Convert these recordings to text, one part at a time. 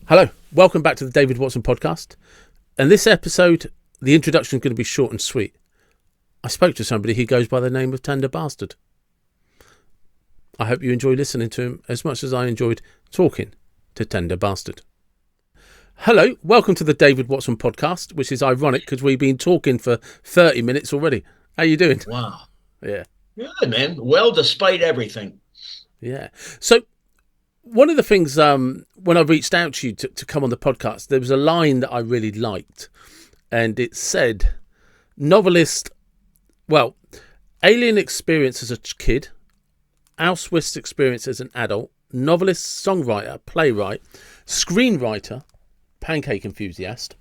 Hello, welcome back to the David Watson podcast. And this episode, the introduction is going to be short and sweet. I spoke to somebody who goes by the name of Tenderbastard. I hope you enjoy listening to him as much as I enjoyed talking to Tenderbastard. Hello, welcome to the David Watson podcast, which is ironic because we've been talking for 30 minutes already. How you doing? Wow. Yeah. Good, man. Well, despite everything. Yeah. So one of the things when I reached out to you to come on the podcast, there was a line that I really liked. And it said, alien experience as a kid, Auschwitz experience as an adult, novelist, songwriter, playwright, screenwriter, pancake enthusiast.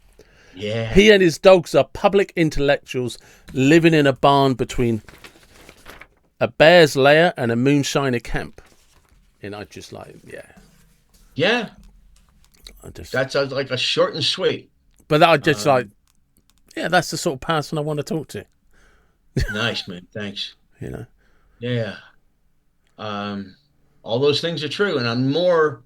Yeah. He and his dogs are public intellectuals living in a barn between a bear's lair and a moonshiner camp. And I just Yeah. That sounds like a short and sweet. But I just that's the sort of person I want to talk to. Nice, man. Thanks. You know. Yeah. All those things are true, and I'm more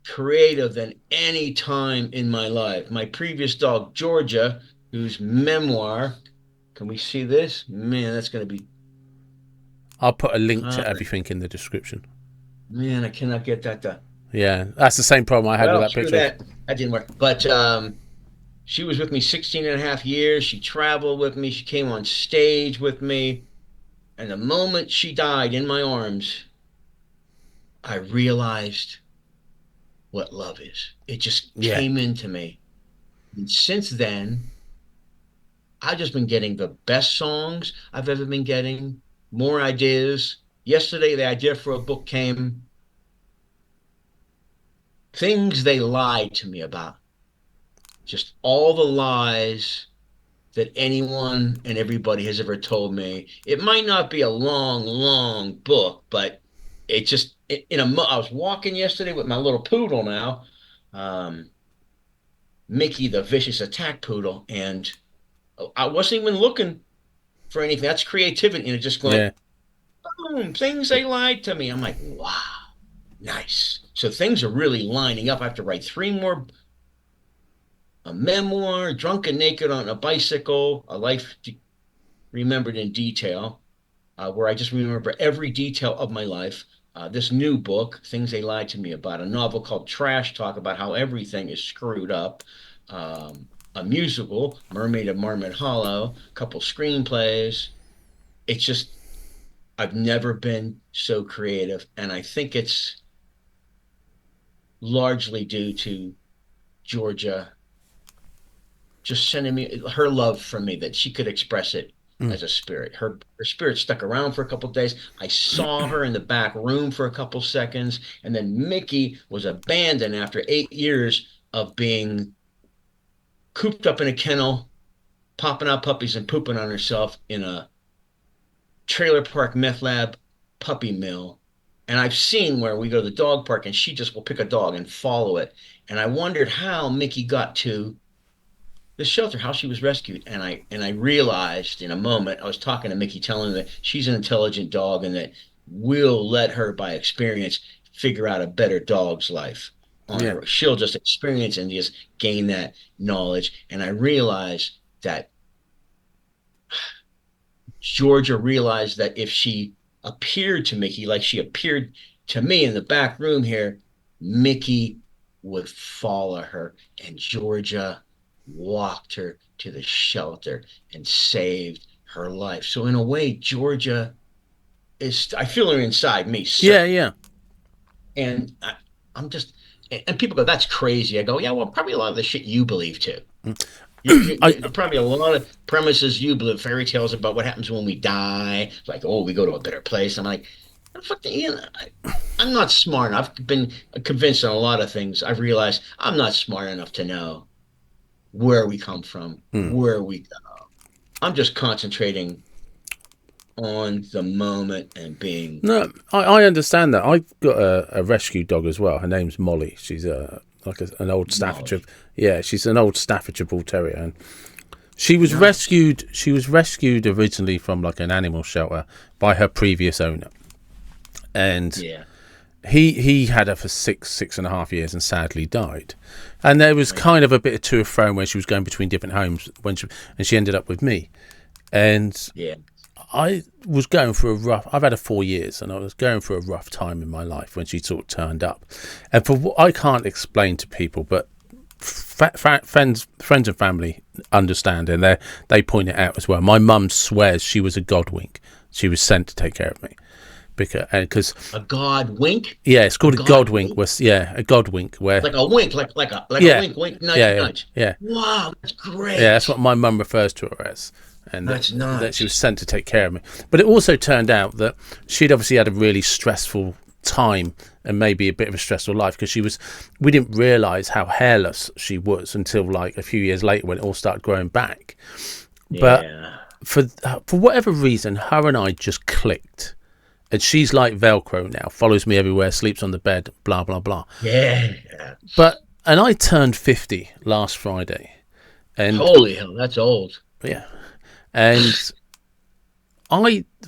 creative than any time in my life. My previous dog, Georgia, whose memoir, can we see this? Man, that's going to be... I'll put a link to everything in the description. Man, I cannot get that done. Yeah, that's the same problem I had with that picture. That didn't work. But she was with me 16 and a half years. She traveled with me. She came on stage with me. And the moment she died in my arms, I realized what love is. It just came into me. And since then, I've just been getting the best songs I've ever been getting, more ideas. Yesterday, the idea for a book came. Things they lied to me about. Just all the lies that anyone and everybody has ever told me. It might not be a long book, but it just, I was walking yesterday with my little poodle now, Mickey, the vicious attack poodle, and I wasn't even looking for anything. That's creativity, and it just going, boom, things they lied to me. I'm like, wow, nice. So things are really lining up. I have to write 3 more. A memoir, Drunk and Naked on a Bicycle, a life remembered in detail, where I just remember every detail of my life. This new book, Things They Lied to Me About, a novel called Trash Talk about how everything is screwed up, a musical, Mermaid of Marmot Hollow, a couple screenplays. It's just, I've never been so creative, and I think it's largely due to Georgia just sending me her love for me, that she could express it as a spirit. Her spirit stuck around for a couple of days. I saw her in the back room for a couple seconds, and then Mickey was abandoned after 8 years of being cooped up in a kennel, popping out puppies and pooping on herself in a trailer park meth lab puppy mill. And I've seen where we go to the dog park and she just will pick a dog and follow it. And I wondered how Mickey got to the shelter, how she was rescued. And I realized in a moment, I was talking to Mickey, telling her that she's an intelligent dog and that we'll let her, by experience, figure out a better dog's life on her. She'll just experience and just gain that knowledge. And I realized that Georgia realized that if she appeared to Mickey like she appeared to me in the back room here, Mickey would follow her, and Georgia walked her to the shelter and saved her life. So in a way, Georgia is, I feel her inside me. Yeah. And I'm just, and people go, that's crazy. I go, yeah, well, probably a lot of the shit you believe too. Probably a lot of premises you believe, fairy tales about what happens when we die. It's like, oh, we go to a better place. I'm like, I'm not smart enough. I've been convinced on a lot of things. I've realized I'm not smart enough to know where we come from, where we go. I'm just concentrating on the moment and being... No, I understand that. I've got a rescue dog as well. Her name's Molly. She's an old Staffordshire. Yeah, she's an old Staffordshire Bull Terrier. And she was rescued. She was rescued originally from like an animal shelter by her previous owner. And He had her for 6.5 years and sadly died. And there was kind of a bit of to and fro when she was going between different homes and she ended up with me. And Yeah. I was going through I've had her 4 years, and I was going through a rough time in my life when she sort of turned up. And for what I can't explain to people, but friends and family understand, and they point it out as well. My mum swears she was a god wink. She was sent to take care of me. Because A god wink? yeah, it's called a god wink. Wink? A god wink where Like a wink, like a yeah, wink, wink, nudge, yeah, yeah, nudge. yeah, Wow, that's yeah. That's great. what my mum refers to her as, and That's that she was nice. sent to take care of me. But it also turned out that she'd obviously had a really stressful time and maybe a bit of a stressful life, because we didn't realise how hairless she was until like a few years later when it all started growing back. But Yeah. for whatever reason, her and I just clicked. And she's like Velcro now, follows me everywhere, sleeps on the bed, blah, blah, blah. Yeah. And I turned 50 last Friday. And Holy hell, that's old. yeah. And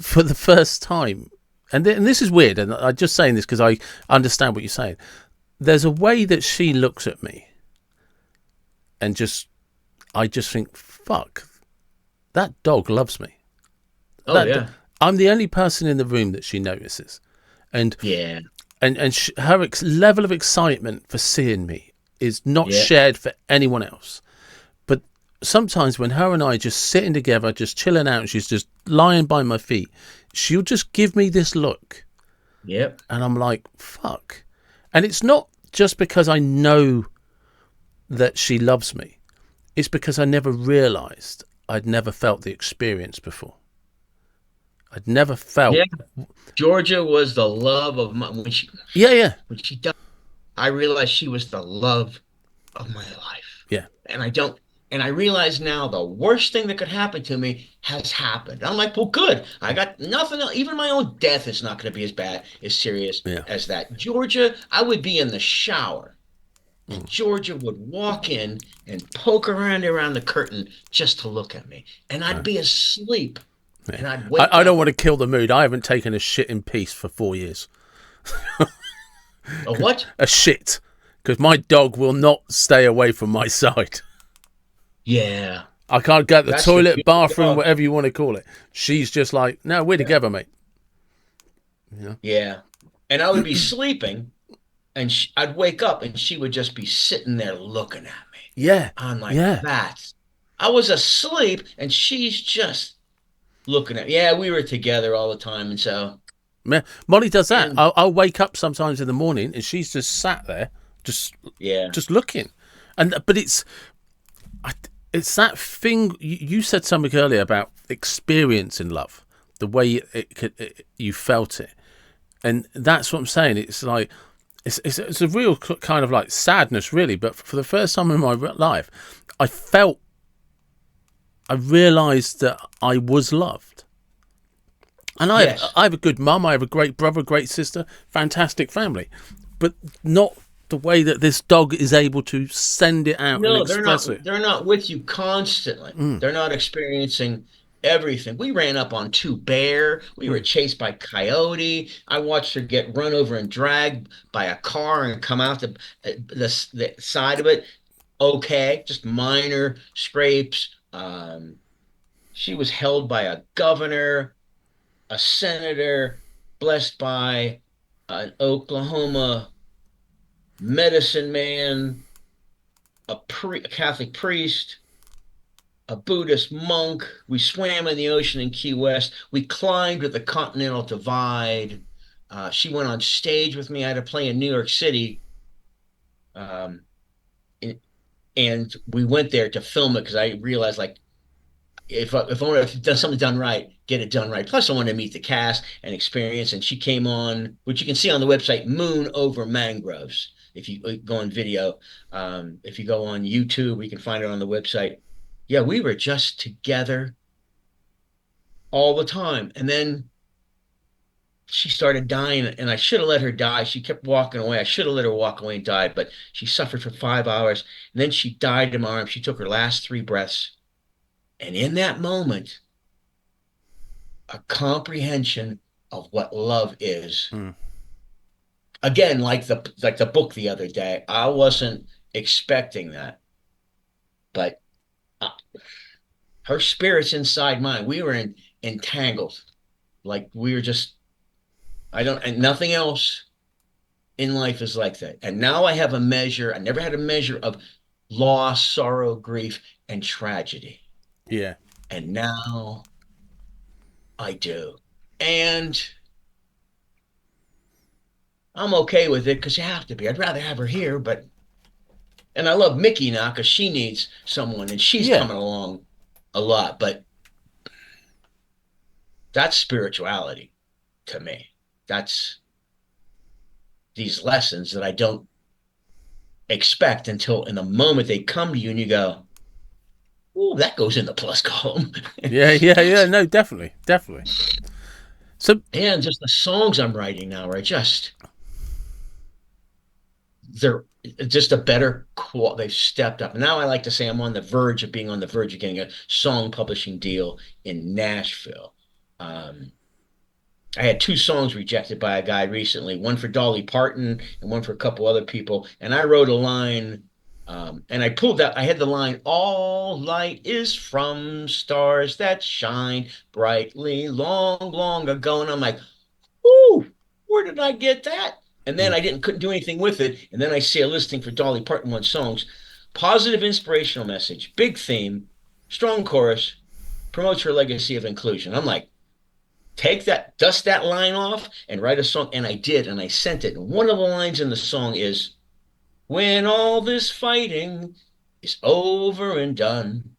for the first time, and this is weird, and I'm just saying this because I understand what you're saying. There's a way that she looks at me and I just think, fuck, that dog loves me. Oh yeah. I'm the only person in the room that she notices. And Yeah. her level of excitement for seeing me is not Yeah. shared for anyone else. But sometimes when her and I are just sitting together, just chilling out, and she's just lying by my feet, she'll just give me this look. Yep. And I'm like, fuck. And it's not just because I know that she loves me. It's because I never realised I'd never felt the experience before. I'd never felt. Yeah. Georgia was the love of my Yeah, yeah, when she died. I realized she was the love of my life. yeah. And I don't and I realize now the worst thing that could happen to me has happened. I'm like, well, good. I got nothing else. Even my own death is not going to be as bad, as serious Yeah. as that. Georgia, I would be in the shower, and Mm. Georgia would walk in and poke around the curtain just to look at me. And I'd be asleep. Yeah. And I'd wake I don't up. want to kill the mood. I haven't taken a shit in peace for 4 years. A what? A shit. Because my dog will not stay away from my side. Yeah. I can't get the That's the toilet, beauty of bathroom, dog. whatever you want to call it. She's just like, no, we're Yeah. together, mate. Yeah. Yeah. And I would be sleeping and I'd wake up and she would just be sitting there looking at me. Yeah. I'm like, Yeah. that's. I was asleep and she's just looking at. Yeah, we were together all the time, and so Yeah. Molly does that. and I'll wake up sometimes in the morning and she's just sat there, just yeah, just looking. But it's that thing you said something earlier about experience in love, the way you felt it, and that's what I'm saying. It's like it's a real kind of like sadness, really. But for the first time in my life, I realised that I was loved. And yes, I have a good mum, I have a great brother, great sister, fantastic family, but not the way that this dog is able to send it out and no, express it. they're not with you constantly. Mm, They're not experiencing everything. We ran up on two bear. We were mm, chased by coyote. I watched her get run over and dragged by a car and come out the side of it. Okay, just minor scrapes. She was held by a governor, a senator, blessed by an Oklahoma medicine man, a Catholic priest, a Buddhist monk. We swam in the ocean in Key West. We climbed the Continental Divide. She went on stage with me. I had to play in New York City. Um, and, and we went there to film it because I realized, like, if I want to do something done right, get it done right. Plus, I want to meet the cast and experience. And she came on, which you can see on the website, Moon Over Mangroves. If you go on video, if you go on YouTube, we can find it on the website. Yeah, we were just together all the time. And then she started dying, and I should have let her die. She kept walking away. I should have let her walk away and died, but she suffered for 5 hours. And then she died in my arms. She took her last three breaths. And in that moment, a comprehension of what love is mm. again, like the book the other day, I wasn't expecting that, but uh, her spirit's inside mine. We were entangled, like we were just. I don't, and nothing else in life is like that. And now I have a measure. I never had a measure of loss, sorrow, grief, and tragedy. Yeah. And now I do. And I'm okay with it because you have to be. I'd rather have her here, but and I love Mickey now because she needs someone and she's Yeah. coming along a lot. But that's spirituality to me. That's these lessons that I don't expect until in the moment they come to you and you go, "Ooh, that goes in the plus column." Yeah. Yeah. Yeah. No, definitely. Definitely. So, And just the songs I'm writing now are just they're just a better quality. They've stepped up. Now I like to say I'm on the verge of being on the verge of getting a song publishing deal in Nashville. Um, I had two songs rejected by a guy recently, one for Dolly Parton and one for a couple other people. And I wrote a line, and I pulled that. I had the line, "All light is from stars that shine brightly long, long ago." And I'm like, "Ooh, where did I get that?" And then mm, I didn't couldn't do anything with it. And then I see a listing for Dolly Parton one songs, positive inspirational message, big theme, strong chorus, promotes her legacy of inclusion. I'm like, take that, dust that line off, and write a song. And I did, and I sent it. And one of the lines in the song is, "When all this fighting is over and done,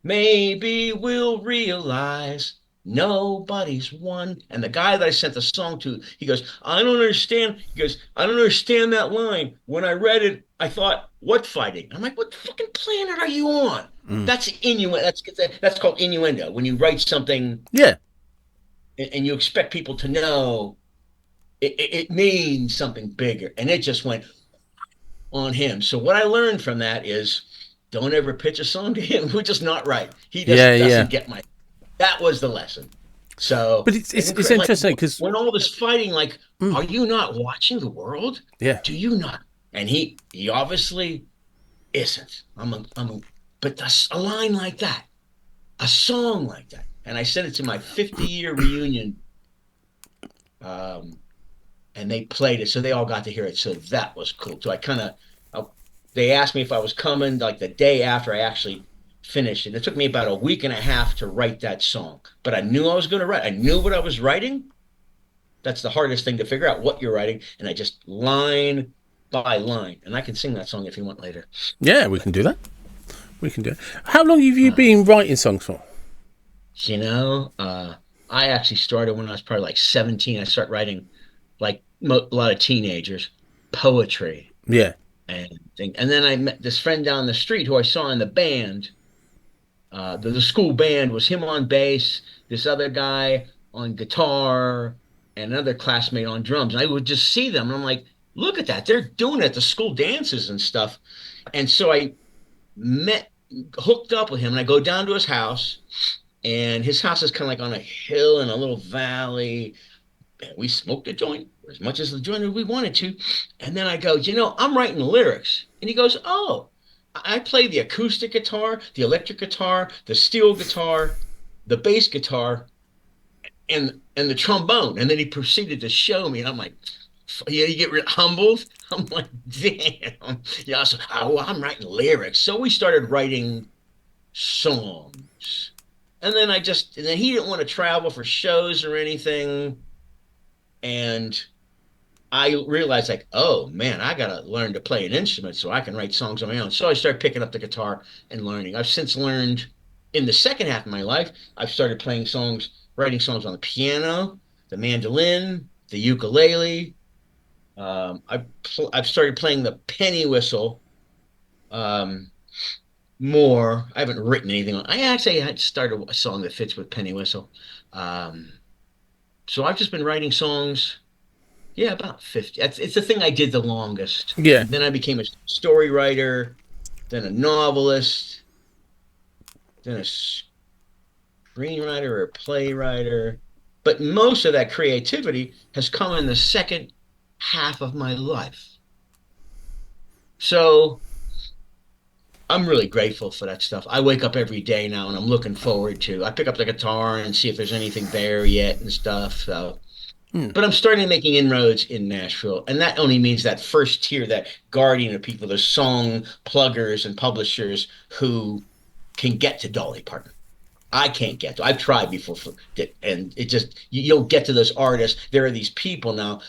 maybe we'll realize nobody's won." And the guy that I sent the song to, he goes, "I don't understand." He goes, "I don't understand that line. When I read it, I thought, what fighting?" I'm like, "What fucking planet are you on?" mm. That's innuendo. That's called innuendo. When you write something Yeah. and you expect people to know it means something bigger. And it just went on him. So what I learned from that is don't ever pitch a song to him. We're just not right. He Yeah. just Yeah. doesn't get my. That was the lesson. So But it's it's it's, it's like interesting because when all this fighting, like, mm, are you not watching the world? yeah. Do you not? And he obviously isn't. But a line like that, a song like that, and I sent it to my 50-year reunion, um, and they played it, so they all got to hear it. So that was cool too. They asked me if I was coming like the day after I actually finished it. It took me about a week and a half to write that song, but I knew I was going to write. I knew what I was writing. That's the hardest thing to figure out what you're writing, and I just line by line, and I can sing that song if you want later. Yeah, we can do that. We can do it. How long have you Uh, been writing songs for? you know, I actually started when I was probably like 17. I started writing like a lot of teenagers poetry Yeah. and thing. And then I met this friend down the street who I saw in the band. The school band was him on bass, this other guy on guitar, and another classmate on drums. And I would just see them, and I'm like, look at that. They're doing it at the school dances and stuff. And so I met, hooked up with him, and I go down to his house, and his house is kind of like on a hill in a little valley. And we smoked a joint as much as the joint as we wanted to. And then I go, I'm writing the lyrics. And he goes, "Oh, I play the acoustic guitar, the electric guitar, the steel guitar, the bass guitar, and the trombone." And then he proceeded to show me, and I'm like, yeah, you get humbled. I'm like, damn. Yeah, so I'm writing lyrics. So we started writing songs. And then he didn't want to travel for shows or anything. And I realized, like, oh man, I gotta learn to play an instrument so I can write songs on my own. So I started picking up the guitar and learning. I've since learned in the second half of my life, I've started playing songs, writing songs on the piano, the mandolin, the ukulele. I've started playing the penny whistle um, more. I haven't written anything on. I actually had started a song that fits with penny whistle. Um, so I've just been writing songs. Yeah, about 50. It's the thing I did the longest. Yeah. And then I became a story writer, then a novelist, then a screenwriter or playwriter. But most of that creativity has come in the second half of my life. So I'm really grateful for that stuff. I wake up every day now and I'm looking forward to. I pick up the guitar and see if there's anything there yet and stuff. So, Hmm. but I'm starting making inroads in Nashville, and that only means that first tier, that guardian of people, the song pluggers and publishers who can get to Dolly Parton. I can't get to. I've tried before, and it just you don't get to those artists. There are these people now.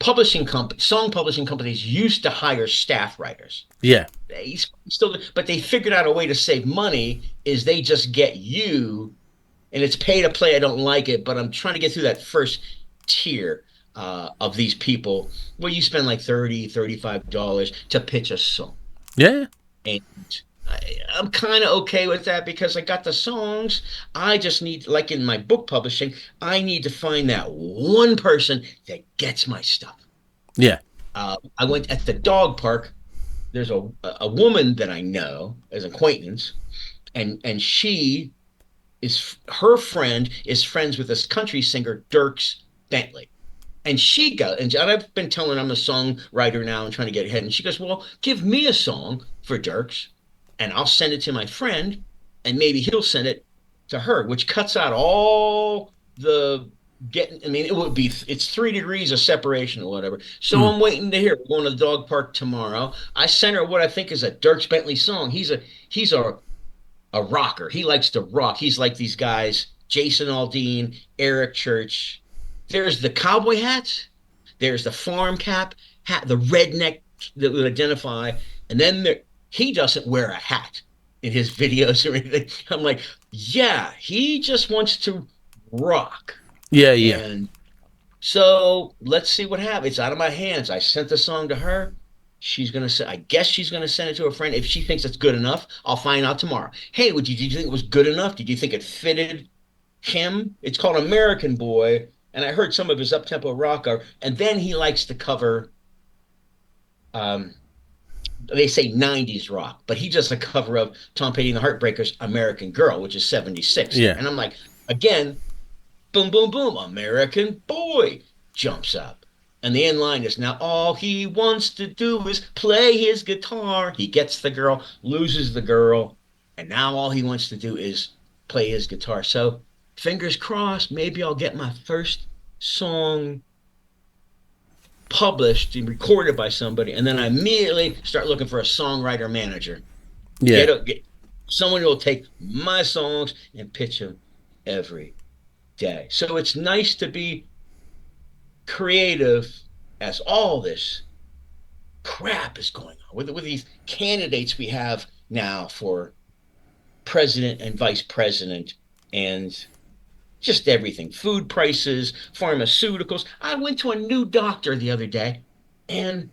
Song publishing companies used to hire staff writers. Yeah. They still, but they figured out a way to save money. Is they just get you, and it's pay to play. I don't like it, but I'm trying to get through that first tier of these people where you spend like $35 to pitch a song. Yeah. And I'm kind of okay with that because I got the songs. I just need, like in my book publishing, I need to find that one person that gets my stuff. Yeah. I went at the dog park. There's a woman that I know as an acquaintance, and she is her friend is friends with this country singer Dirks Bentley. And she goes, and I've been telling her I'm a songwriter now and trying to get ahead. And she goes, well, give me a song for Dirks, and I'll send it to my friend, and maybe he'll send it to her, which cuts out all the getting. I mean, it's 3 degrees of separation or whatever. So Hmm. I'm waiting to hear. We're going to the dog park tomorrow. I sent her what I think is a Dirks Bentley song. He's a rocker. He likes to rock. He's like these guys, Jason Aldean, Eric Church. There's the cowboy hats. There's the farm cap hat, the redneck that would identify. And then he doesn't wear a hat in his videos or anything. I'm like, yeah, he just wants to rock. Yeah. Yeah. And so let's see what happens. It's out of my hands. I sent the song to her. I guess she's gonna send it to a friend. If she thinks it's good enough, I'll find out tomorrow. Hey, did you think it was good enough? Did you think it fitted him? It's called American Boy, and I heard some of his up-tempo rock, and then he likes to cover, um, they say 90s rock, but he does a cover of Tom Petty and the Heartbreakers' American Girl, which is 76. Yeah. And I'm like, again, boom, boom, boom, American Boy jumps up. And the end line is now all he wants to do is play his guitar. He gets the girl, loses the girl, and now all he wants to do is play his guitar. So fingers crossed, maybe I'll get my first song published and recorded by somebody, and then I immediately start looking for a songwriter manager. Yeah. Get someone who will take my songs and pitch them every day. So it's nice to be creative as all this crap is going on with these candidates we have now for president and vice president and just everything, food prices, pharmaceuticals. I went to a new doctor the other day, and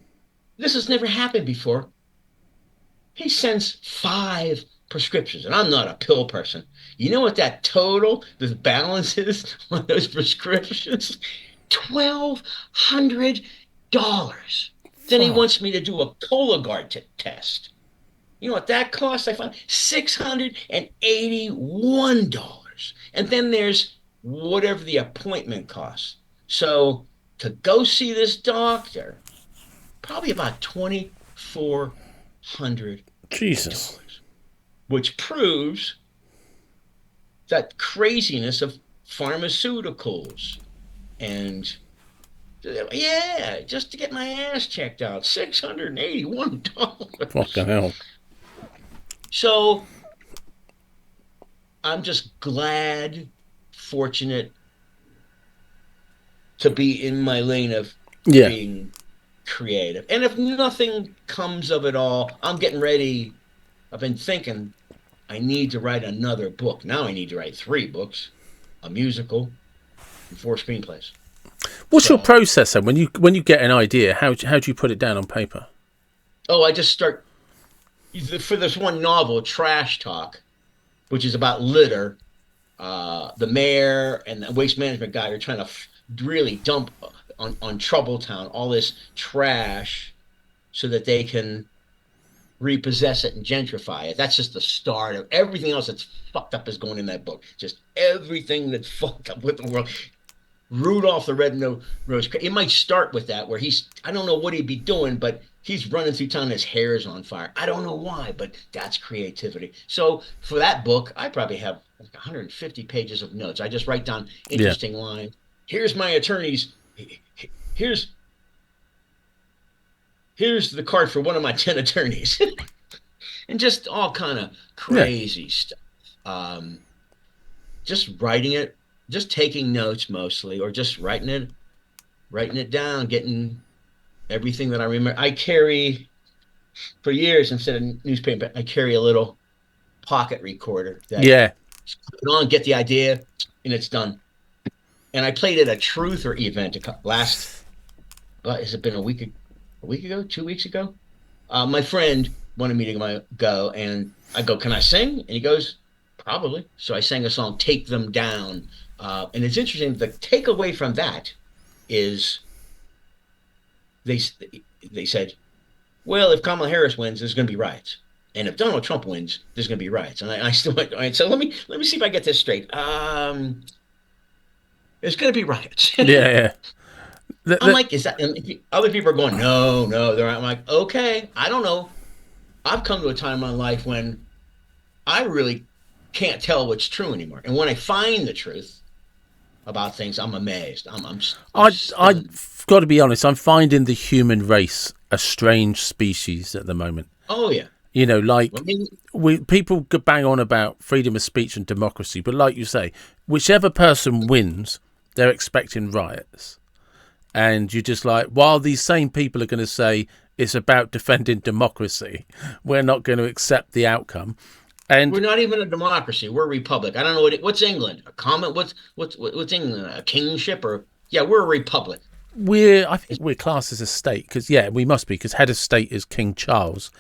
this has never happened before. He sends 5 prescriptions, and I'm not a pill person. You know what that total, the balance is on those prescriptions? $1,200. Then he Fuck. wants me to do a Cologuard test. You know what that costs? I found $681. And then there's whatever the appointment costs. So to go see this doctor, probably about $2,400, Jesus. which proves that craziness of pharmaceuticals. And yeah, just to get my ass checked out, $681. Fucking hell. So I'm just glad, fortunate to be in my lane of Yeah. being creative. And if nothing comes of it all, I'm getting ready. I've been thinking I need to write another book. Now I need to write 3 books, a musical, and 4 screenplays. What's your So, process then? When you get an idea, how do you put it down on paper? I just start for this one novel, Trash Talk, which is about litter. The mayor and the waste management guy are trying to really dump on Troubletown all this trash so that they can repossess it and gentrify it. That's just the start of everything else that's fucked up is going in that book. Just everything that's fucked up with the world. Rudolph the Red-Nosed Reindeer. It might start with that, where I don't know what he'd be doing, but he's running through town, his hair is on fire. I don't know why, but that's creativity. So for that book, I probably have like 150 pages of notes. I just write down Yeah. interesting lines. Here's my attorney's. Here's here's the card for one of my 10 attorneys, and just all kind of Yeah. crazy stuff. Um, just writing it, just taking notes mostly, or just writing it down, getting everything that I remember. I carry for years instead of newspaper. I carry a little pocket recorder that Yeah. put it on, get the idea, and it's done. And I played at a truther event last. Has it been a week ago, 2 weeks ago? My friend wanted me to go, and I go, "Can I sing?" And he goes, "Probably." So I sang a song, "Take Them Down," and it's interesting. The takeaway from that is they they said, well, if Kamala Harris wins, there's going to be riots, and if Donald Trump wins, there's going to be riots. And I still went, all right. So let me see if I get this straight. There's going to be riots. Yeah. Yeah. I'm like, is that? And other people are going, no, no. I'm like, okay, I don't know. I've come to a time in my life when I really can't tell what's true anymore, and when I find the truth about things, I'm amazed. I'm stunned. I've got to be honest. I'm finding the human race a strange species at the moment. Oh yeah. You know, like I mean, people could bang on about freedom of speech and democracy, but like you say, whichever person wins, they're expecting riots. And you're just like, while these same people are going to say it's about defending democracy, we're not going to accept the outcome. we're And not even a democracy. We're a republic. I don't know what's England. A common what's England? A kingship or yeah, we're a republic. I think we're classed as a state because, yeah, we must be because head of state is King Charles,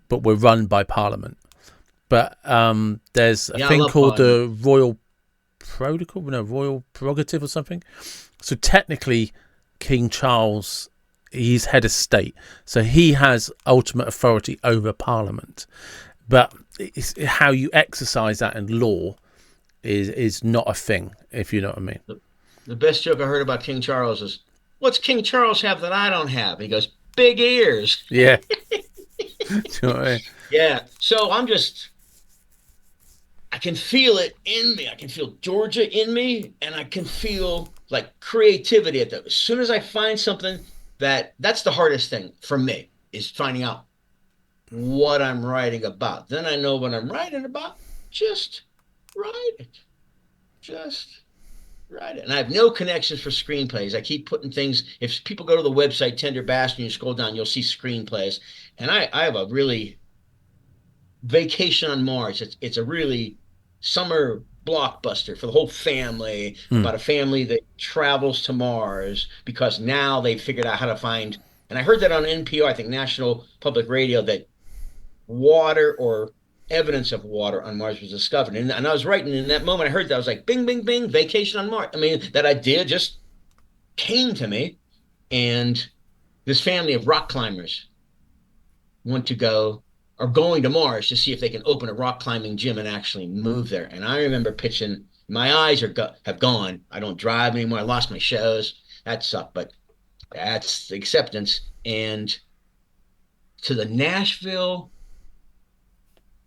but we're run by Parliament. But there's a Yeah, I thing love called Parliament. the Royal Protocol, no, Royal Prerogative or something. So technically, King Charles, he's head of state, so he has ultimate authority over Parliament. But it's, how you exercise that in law is not a thing, if you know what I mean. The best joke I heard about King Charles is, "What's King Charles have that I don't have?" He goes, "Big ears." Yeah. Do you know what I mean? Yeah. So I can feel it in me. I can feel Georgia in me, and I can feel like creativity at that. As soon as I find something that's the hardest thing for me is finding out what I'm writing about. Then I know what I'm writing about. Just write it. Just write it. And I have no connections for screenplays. I keep putting things. If people go to the website Tenderbastard and you scroll down, you'll see screenplays. And I have a really Vacation on Mars. It's a really summer blockbuster for the whole family Hmm. about a family that travels to Mars because now they've figured out how to find. And I heard that on NPR, I think National Public Radio, that water or evidence of water on Mars was discovered. And I was writing in that moment, I heard that. I was like, bing, bing, bing, vacation on Mars. I mean, that idea just came to me. And this family of rock climbers want to go are going to Mars to see if they can open a rock climbing gym and actually move there. And I remember pitching, my eyes have gone. I don't drive anymore. I lost my shows. That sucked, but that's acceptance. And to the Nashville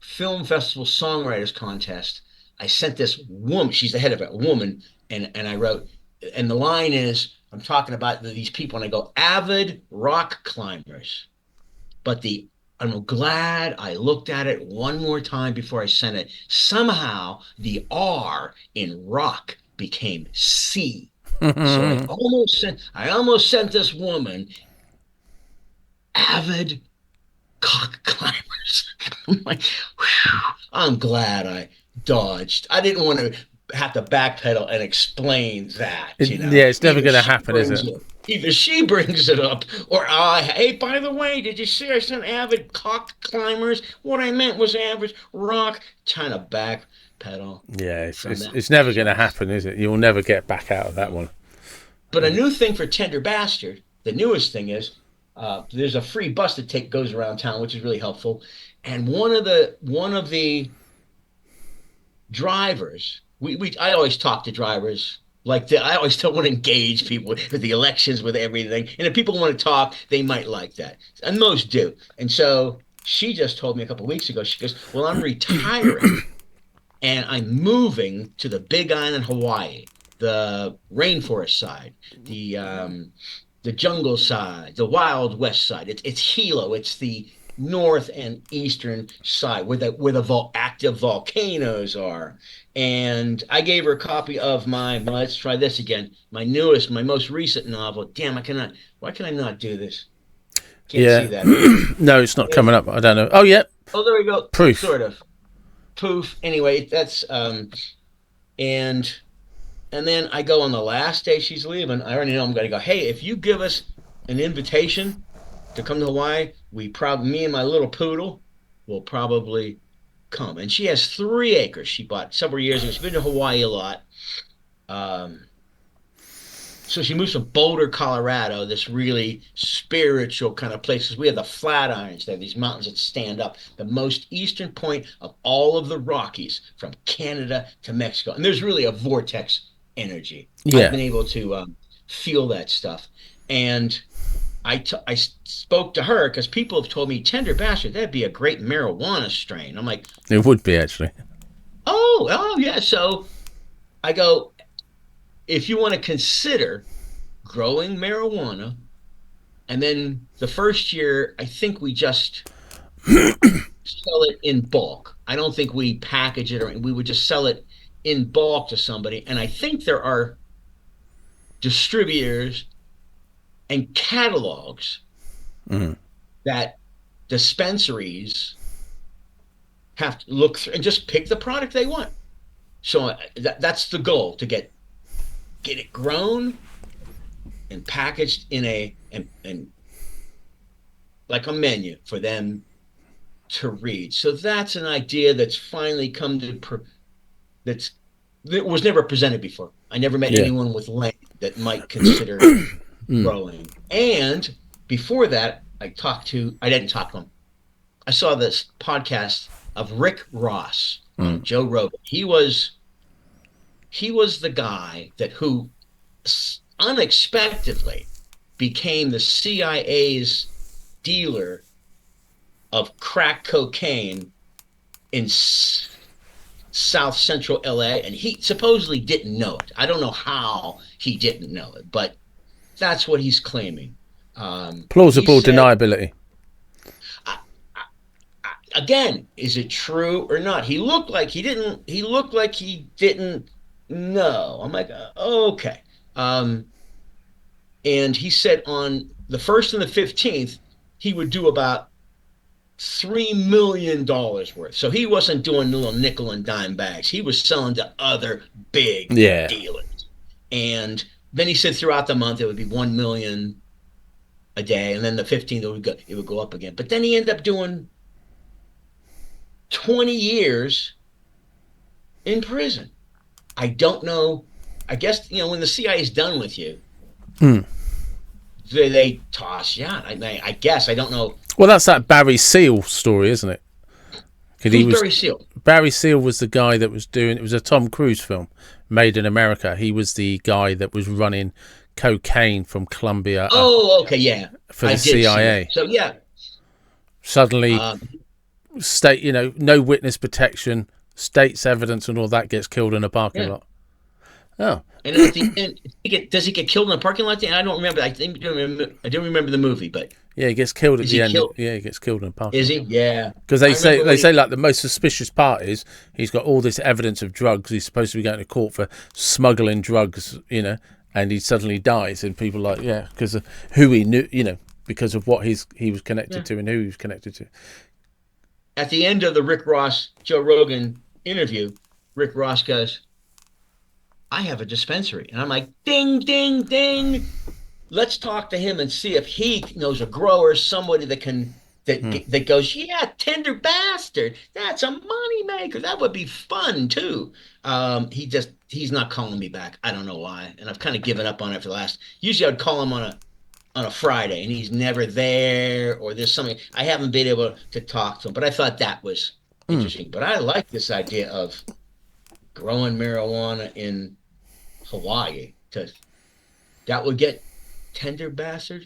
Film Festival Songwriters Contest, I sent this woman, she's the head of it, a woman, and I wrote, and the line is, I'm talking about these people, and I go, avid rock climbers. But I'm glad I looked at it one more time before I sent it. Somehow the R in rock became C. So I almost sent this woman avid cock climbers. I'm like, whew, I'm glad I dodged. I didn't want to have to backpedal and explain that, Yeah, it's never Either going to she happen, is brings it? it, either she brings it up, or I, hey, by the way, did you see I sent avid cock climbers? What I meant was average rock. Trying to backpedal Yeah, from that. it's never going to happen, is it? You'll never get back out of that one. But a new thing for Tender Bastard, the newest thing is there's a free bus that goes around town, which is really helpful. And one of the drivers, I always talk to drivers Like I always don't want to engage people with the elections, with everything. And if people want to talk, they might like that. And most do. And so she just told me a couple of weeks ago, she goes, well, I'm retiring and I'm moving to the Big Island, Hawaii, the rainforest side, the jungle side, the Wild West side. It's Hilo. It's the north and eastern side where the active volcanoes are. And I gave her a copy of well, let's try this again. My most recent novel. Damn, why can I not do this? Can't see Yeah. that. No, it's not coming up. I don't know. Oh, yeah. Oh, there we go. Proof. Sort of. Poof. Anyway, that's and then I go on the last day she's leaving. I already know I'm going to go, hey, if you give us an invitation to come to Hawaii, me and my little poodle will probably come. And she has 3 acres she bought several years ago. She's been to Hawaii a lot. So she moves from Boulder, Colorado, this really spiritual kind of places. We have the Flatirons there, these mountains that stand up, the most eastern point of all of the Rockies, from Canada to Mexico. And there's really a vortex energy. Yeah. I've been able to feel that stuff. And I spoke to her because people have told me, Tenderbastard, that'd be a great marijuana strain. I'm like, it would be, actually. Oh, yeah. So I go, if you want to consider growing marijuana, and then the first year, I think we just sell it in bulk. I don't think we package it, or we would just sell it in bulk to somebody. And I think there are distributors and catalogs that dispensaries have to look through and just pick the product they want. So that's the goal, to get it grown and packaged in and like a menu for them to read. So that's an idea that's finally come to that was never presented before. I never met anyone with land that might consider growing. And before that, I didn't talk to him. I saw this podcast of Rick Ross on Joe Rogan. He was the guy who unexpectedly became the CIA's dealer of crack cocaine in South Central LA, and he supposedly didn't know it. I don't know how he didn't know it, but that's what he's claiming. Plausible deniability. Again, is it true or not? He looked like he didn't know. I'm like, okay. And he said on the 1st and the 15th, he would do about $3 million worth. So he wasn't doing little nickel and dime bags. He was selling to other big dealers. And then he said throughout the month, it would be 1 million a day. And then the 15th, it would go up again. But then he ended up doing 20 years in prison. I don't know. I guess, when the CIA is done with you, they toss you out. I guess. I don't know. Well, that's that Barry Seal story, isn't it? Who's Barry Seal? Barry Seal was the guy that was it was a Tom Cruise film, Made in America. He was the guy that was running cocaine from Colombia. Oh, okay, yeah. For the CIA. So, yeah. Suddenly, state, no witness protection, state's evidence and all that gets killed in a parking lot. Oh. And at the end, does he get killed in a parking lot? I don't remember. I don't remember the movie, but yeah, he gets killed at the end. Yeah, he gets killed in a parking lot. Is he? Yeah. Because they say like the most suspicious part is he's got all this evidence of drugs. He's supposed to be going to court for smuggling drugs, and he suddenly dies, and people are like, because of who he knew, because of what he was connected to and who he was connected to. At the end of the Rick Ross Joe Rogan interview, Rick Ross goes, I have a dispensary. And I'm like, ding, ding, ding. Let's talk to him and see if he knows a grower, somebody that goes, yeah, Tenderbastard. That's a moneymaker. That would be fun too. He's not calling me back. I don't know why. And I've kind of given up on it for the last. Usually I'd call him on a Friday and he's never there, or there's something. I haven't been able to talk to him, but I thought that was interesting. But I like this idea of growing marijuana in Hawaii that would get Tenderbastard.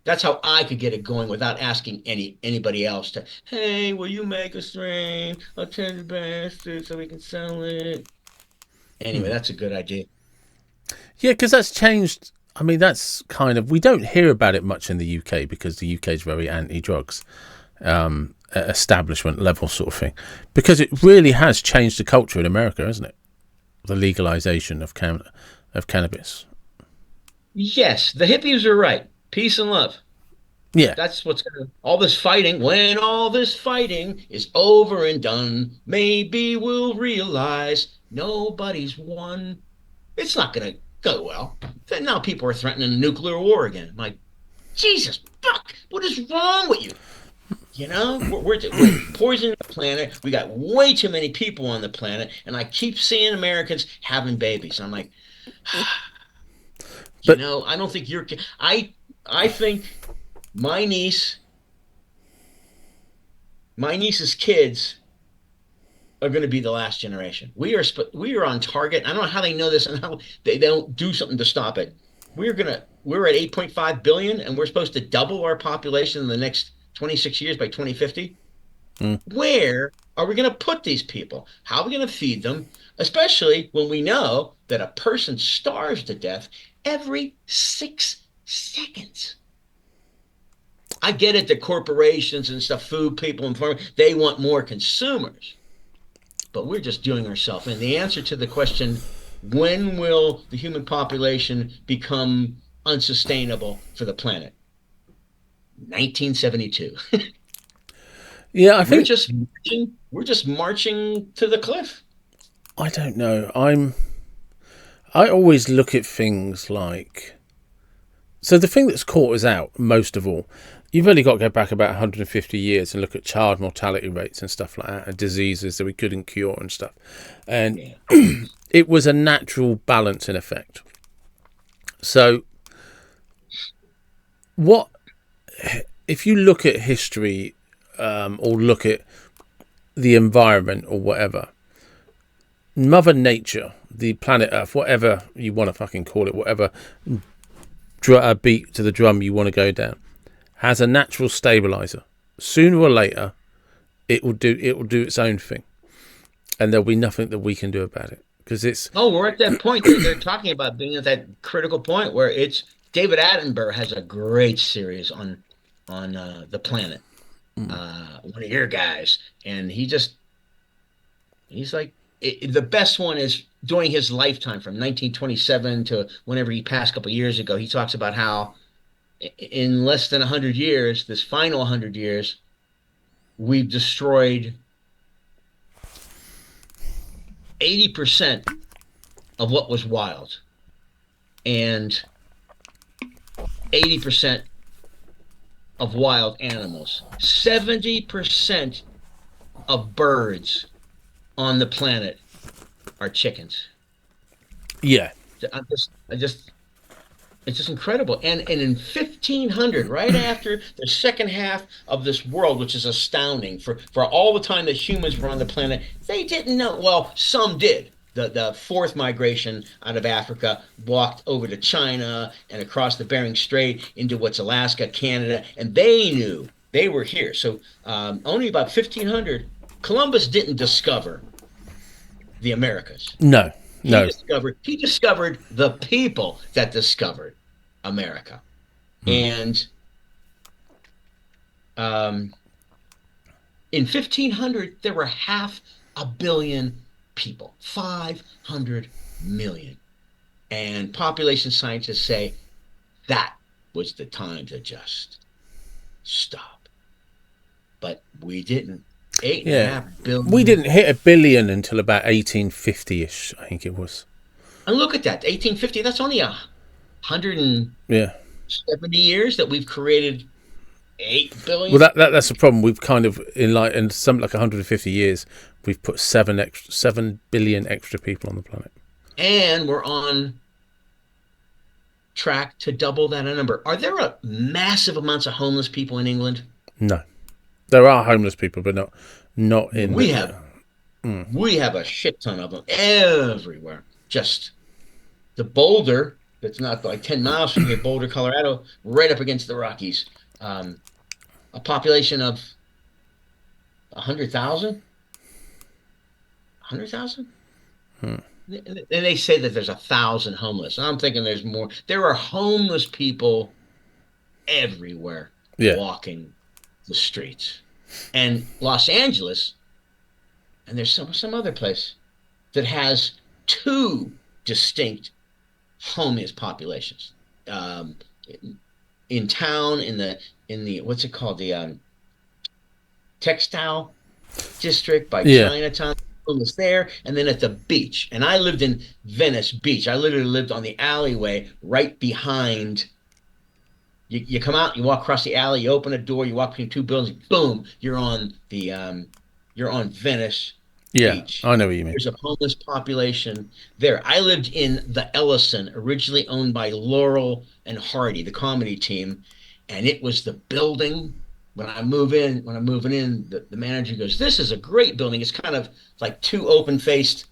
That's how I could get it going without asking anybody else to, hey, will you make a strain of Tenderbastard so we can sell it? Anyway, that's a good idea. Yeah, because that's changed. I mean, that's kind of, we don't hear about it much in the UK because the UK is very anti-drugs, establishment level sort of thing, because it really has changed the culture in America, hasn't it? The legalization of cannabis. Yes, the hippies are right. Peace and love. Yeah. That's what's gonna, all this fighting. When all this fighting is over and done, maybe we'll realize nobody's won. It's not gonna go well. Then now people are threatening a nuclear war again. I'm like, Jesus fuck, what is wrong with you? You know, we're poisoning the planet. We got way too many people on the planet, and I keep seeing Americans having babies. I'm like, But I don't think you're. I think my niece, my niece's kids are going to be the last generation. We are on target. I don't know how they know this and how they don't do something to stop it. We're at 8.5 billion, and we're supposed to double our population in the next 26 years by 2050. Where are we going to put these people? How are we going to feed them? Especially when we know that a person starves to death every 6 seconds. I get it that corporations and stuff, food people and farmers, they want more consumers. But we're just doing ourselves. And the answer to the question, when will the human population become unsustainable for the planet? 1972. yeah, I think we're just marching to the cliff. I don't know. I always look at things like, so the thing that's caught us out most of all, you've only got to go back about 150 years and look at child mortality rates and stuff like that, and diseases that we couldn't cure and stuff. And it was a natural balance in effect. So if you look at history, or look at the environment or whatever, Mother Nature, the planet Earth, whatever you want to fucking call it, whatever beat to the drum you want to go down, has a natural stabilizer. Sooner or later, it will do its own thing, and there'll be nothing that we can do about it, because it's. Oh, we're at that point. They're talking about being at that critical point where it's. David Attenborough has a great series on the planet. One of your guys, and he's like the best one is during his lifetime from 1927 to whenever he passed a couple of years ago. He talks about how in less than 100 years, this final 100 years, we've destroyed 80% of what was wild and 80% of wild animals. 70% of birds on the planet are chickens. Yeah. It's just incredible. And in 1500, right after the second half of this world, which is astounding for all the time that humans were on the planet, they didn't know. Well, some did. The fourth migration out of Africa walked over to China and across the Bering Strait into what's Alaska, Canada, and they knew they were here. So only about 1500, Columbus didn't discover the Americas. No. He discovered the people that discovered America. And in 1500, there were 500 million people, 500 million. And population scientists say that was the time to just stop. But we didn't. 8.5 billion. We didn't hit 1 billion until about 1850-ish, I think it was. And look at that, 1850, that's only 170 years that we've created 8 billion. Well, that's the problem. We've kind of, in something like 150 years, we've put 7 billion extra people on the planet. And we're on track to double that number. Are there massive amounts of homeless people in England? No. There are homeless people, but not in. We have a shit ton of them everywhere. Just the Boulder, that's not like 10 miles from here, Boulder, Colorado, right up against the Rockies. A population of 100,000? 100,000? And they say that there's 1,000 homeless. I'm thinking there's more. There are homeless people everywhere Yeah. walking the streets. And Los Angeles, and there's some other place that has two distinct homeless populations. In town, in the what's it called, the textile district by Yeah. Chinatown, homeless there, and then at the beach. And I lived in Venice Beach. I literally lived on the alleyway right behind. You come out, you walk across the alley, you open a door, you walk between two buildings, boom, you're on Venice Beach. I know what you mean. There's a homeless population there. I lived in the Ellison, originally owned by Laurel and Hardy, the comedy team, and it was the building. When I'm moving in, the manager goes, "This is a great building. It's kind of like two open-faced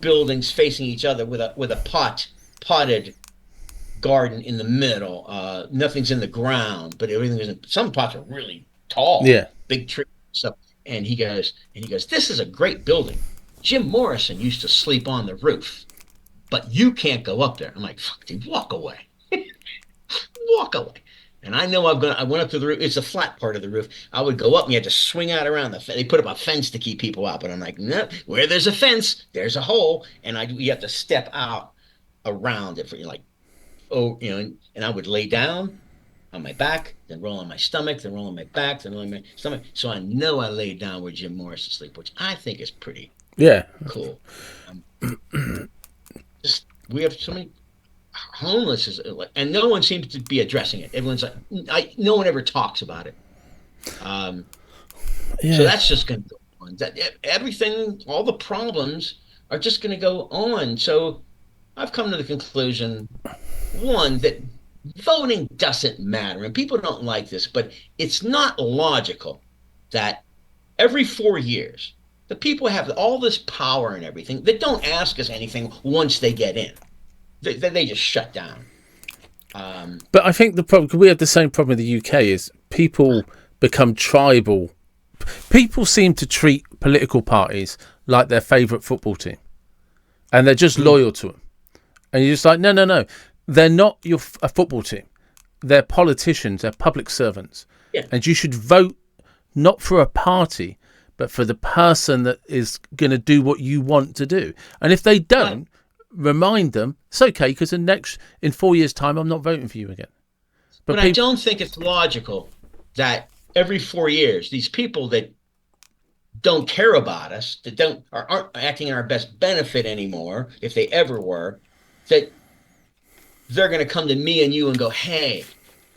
buildings facing each other with a potted garden in the middle. Nothing's in the ground, but everything is. Some pots are really tall. Yeah, big trees and stuff." And he goes, "This is a great building. Jim Morrison used to sleep on the roof, but you can't go up there." I'm like, "Fuck, dude, walk away, walk away." And I know I went up to the roof. It's a flat part of the roof. I would go up and you had to swing out around the fence. They put up a fence to keep people out, but I'm like, no, where there's a fence, there's a hole, and you have to step out around it for like, and I would lay down on my back, then roll on my stomach, then roll on my back, then roll on my stomach. So I know I laid down where Jim Morrison sleep, which I think is pretty cool. We have so many homeless, and no one seems to be addressing it. Everyone's like, no one ever talks about it. So that's just going to go on. Everything, all the problems are just going to go on. So I've come to the conclusion, one, that voting doesn't matter. And people don't like this, but it's not logical that every 4 years, the people have all this power and everything that don't ask us anything once they get in. They just shut down. But I think the problem, 'cause we have the same problem in the UK, is people become tribal. People seem to treat political parties like their favourite football team, and they're just loyal to them. And you're just like, no, they're not a football team. They're politicians. They're public servants, and you should vote not for a party, but for the person that is going to do what you want to do. And if they don't, remind them it's okay, because in 4 years' time, I'm not voting for you again. But I don't think it's logical that every 4 years, these people that don't care about us, that aren't acting in our best benefit anymore, if they ever were, that they're going to come to me and you and go, "Hey,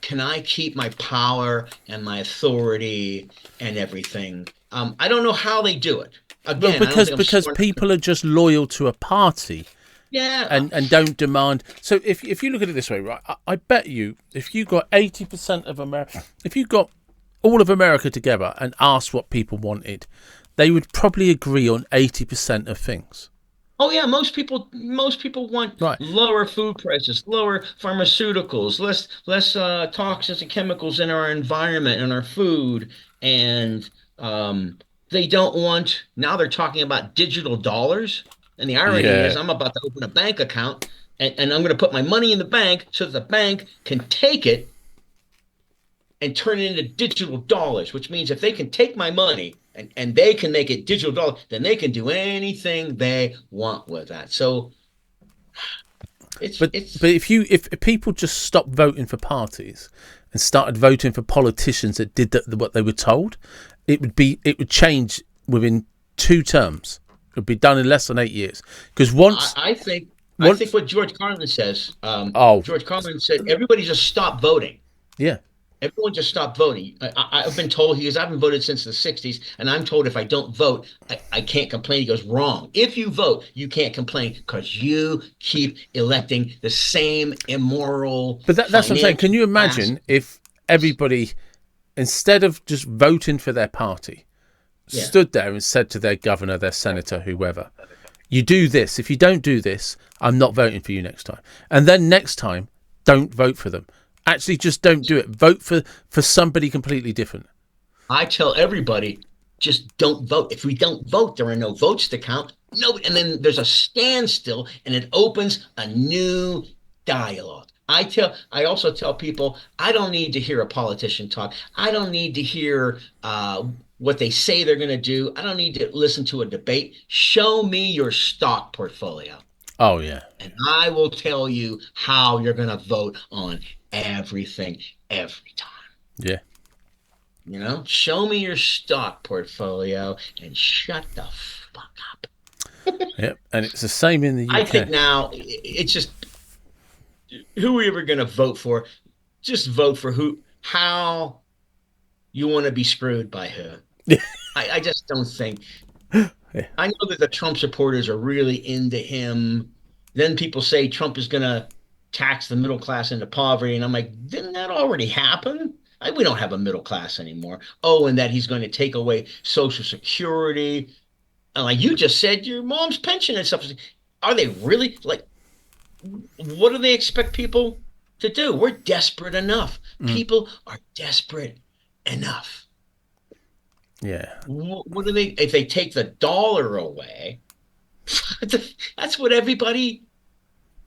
can I keep my power and my authority and everything?" I don't know how they do it. Again, because people are just loyal to a party. Yeah. And don't demand. So if you look at it this way, right, I bet you if you got 80% of America, if you got all of America together and asked what people wanted, they would probably agree on 80% of things. Oh yeah, most people want lower food prices, lower pharmaceuticals, less toxins and chemicals in our environment and our food, and they don't want. Now they're talking about digital dollars. And the irony is I'm about to open a bank account and I'm going to put my money in the bank so that the bank can take it and turn it into digital dollars, which means if they can take my money and they can make it digital dollars, then they can do anything they want with that. So but if people just stopped voting for parties and started voting for politicians that did what they were told, it would change within 2 terms. It would be done in less than 8 years. Because I think what George Carlin says. George Carlin said everybody just stop voting. Yeah. Everyone just stopped voting. I've been told, I haven't voted since the 60s, and I'm told if I don't vote, I can't complain. He goes, wrong. If you vote, you can't complain because you keep electing the same immoral. But that's what I'm saying. Can you imagine if everybody, instead of just voting for their party, stood there and said to their governor, their senator, whoever, You do this. If you don't do this, I'm not voting for you next time. And then next time, don't vote for them. Actually, just don't do it. Vote for somebody completely different. I tell everybody, just don't vote. If we don't vote, there are no votes to count. No, and then there's a standstill, and it opens a new dialogue. I also tell people, I don't need to hear a politician talk. I don't need to hear what they say they're going to do. I don't need to listen to a debate. Show me your stock portfolio. Oh, yeah. And I will tell you how you're going to vote on everything every time. Yeah. Show me your stock portfolio and shut the fuck up. Yep. And it's the same in the UK. I think now it's just, who are you ever going to vote for? Just vote for how you want to be screwed by who. I just don't think. Yeah. I know that the Trump supporters are really into him. Then people say Trump is going to tax the middle class into poverty. And I'm like, didn't that already happen? We don't have a middle class anymore. Oh, and that he's going to take away Social Security. And like you just said, your mom's pension and stuff. Are they really like, what do they expect people to do? We're desperate enough. People are desperate enough. Yeah. What do they, if they take the dollar away, that's what everybody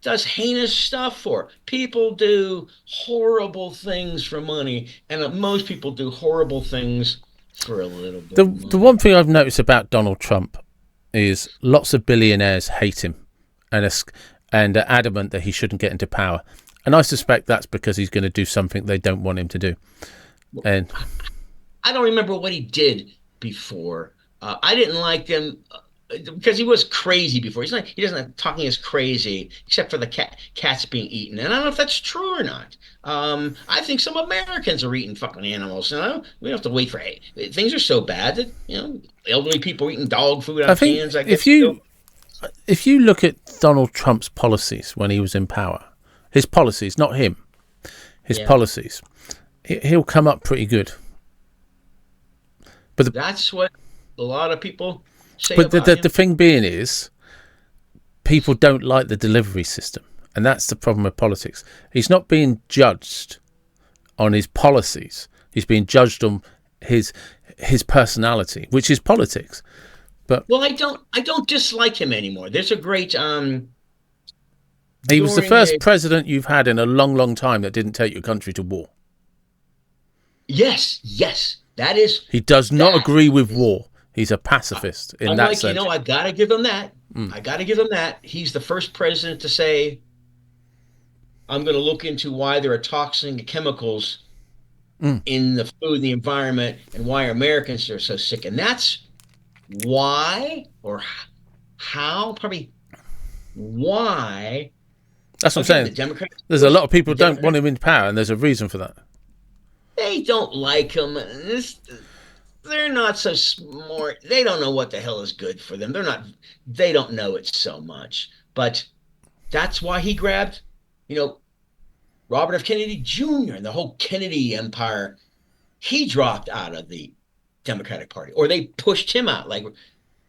does heinous stuff for. People do horrible things for money, and most people do horrible things for a little bit of money. The one thing I've noticed about Donald Trump is lots of billionaires hate him and are adamant that he shouldn't get into power. And I suspect that's because he's going to do something they don't want him to do. And I don't remember what he did before. I didn't like him because he was crazy before. He doesn't talking as crazy, except for the cats being eaten. And I don't know if that's true or not. I think some Americans are eating fucking animals. We don't have to wait for things are so bad that elderly people are eating dog food out of cans. I guess if you look at Donald Trump's policies when he was in power, his policies, not him, his policies, he'll come up pretty good. But that's what a lot of people say. But the thing being is, people don't like the delivery system, and that's the problem with politics. He's not being judged on his policies; he's being judged on his personality, which is politics. But I don't dislike him anymore. There's a great he was the first president you've had in a long, long time that didn't take your country to war. Yes, that is. He does not agree with war. He's a pacifist in that sense. I gotta give him that. I gotta give him that. He's the first president to say, "I'm going to look into why there are toxic chemicals in the food, the environment, and why Americans are so sick." And that's why, or how, probably why. That's what I'm saying. There's a lot of people who don't want him in power, and there's a reason for that. They don't like him. They're not so smart. They don't know what the hell is good for them. They don't know it so much. But that's why he grabbed, Robert F. Kennedy Jr. and the whole Kennedy empire. He dropped out of the Democratic Party, or they pushed him out. Like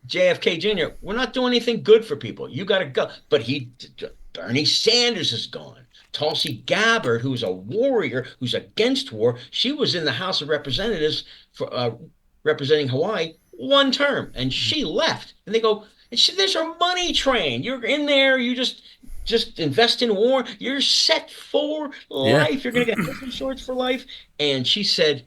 JFK Jr., we're not doing anything good for people. You got to go. But Bernie Sanders is gone. Tulsi Gabbard, who's a warrior, who's against war, she was in the House of Representatives for representing Hawaii one term, and she left. And they go, there's a money train. You're in there. You just invest in war. You're set for life. You're going to get health insurance for life. And she said,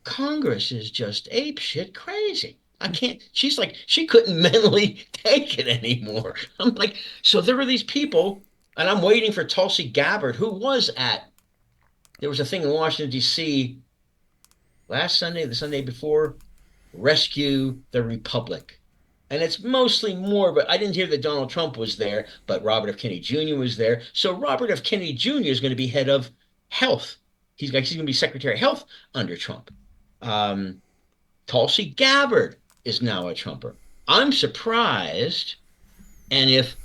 Congress is just apeshit crazy. I can't. She's like, she couldn't mentally take it anymore. I'm like, so there were these people. And I'm waiting for Tulsi Gabbard, who was there was a thing in Washington, D.C. last Sunday, the Sunday before, Rescue the Republic. And it's mostly more, but I didn't hear that Donald Trump was there, but Robert F. Kennedy Jr. was there. So Robert F. Kennedy Jr. is going to be head of health. He's going to be Secretary of Health under Trump. Tulsi Gabbard is now a Trumper. I'm surprised. And if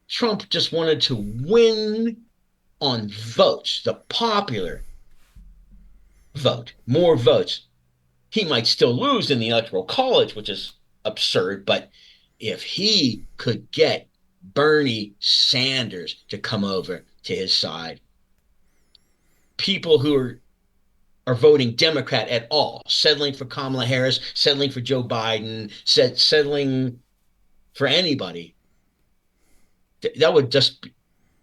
Trump just wanted to win on votes, the popular vote, more votes, he might still lose in the Electoral College, which is absurd, but if he could get Bernie Sanders to come over to his side, people who are voting Democrat at all, settling for Kamala Harris, settling for Joe Biden, settling for anybody, that would just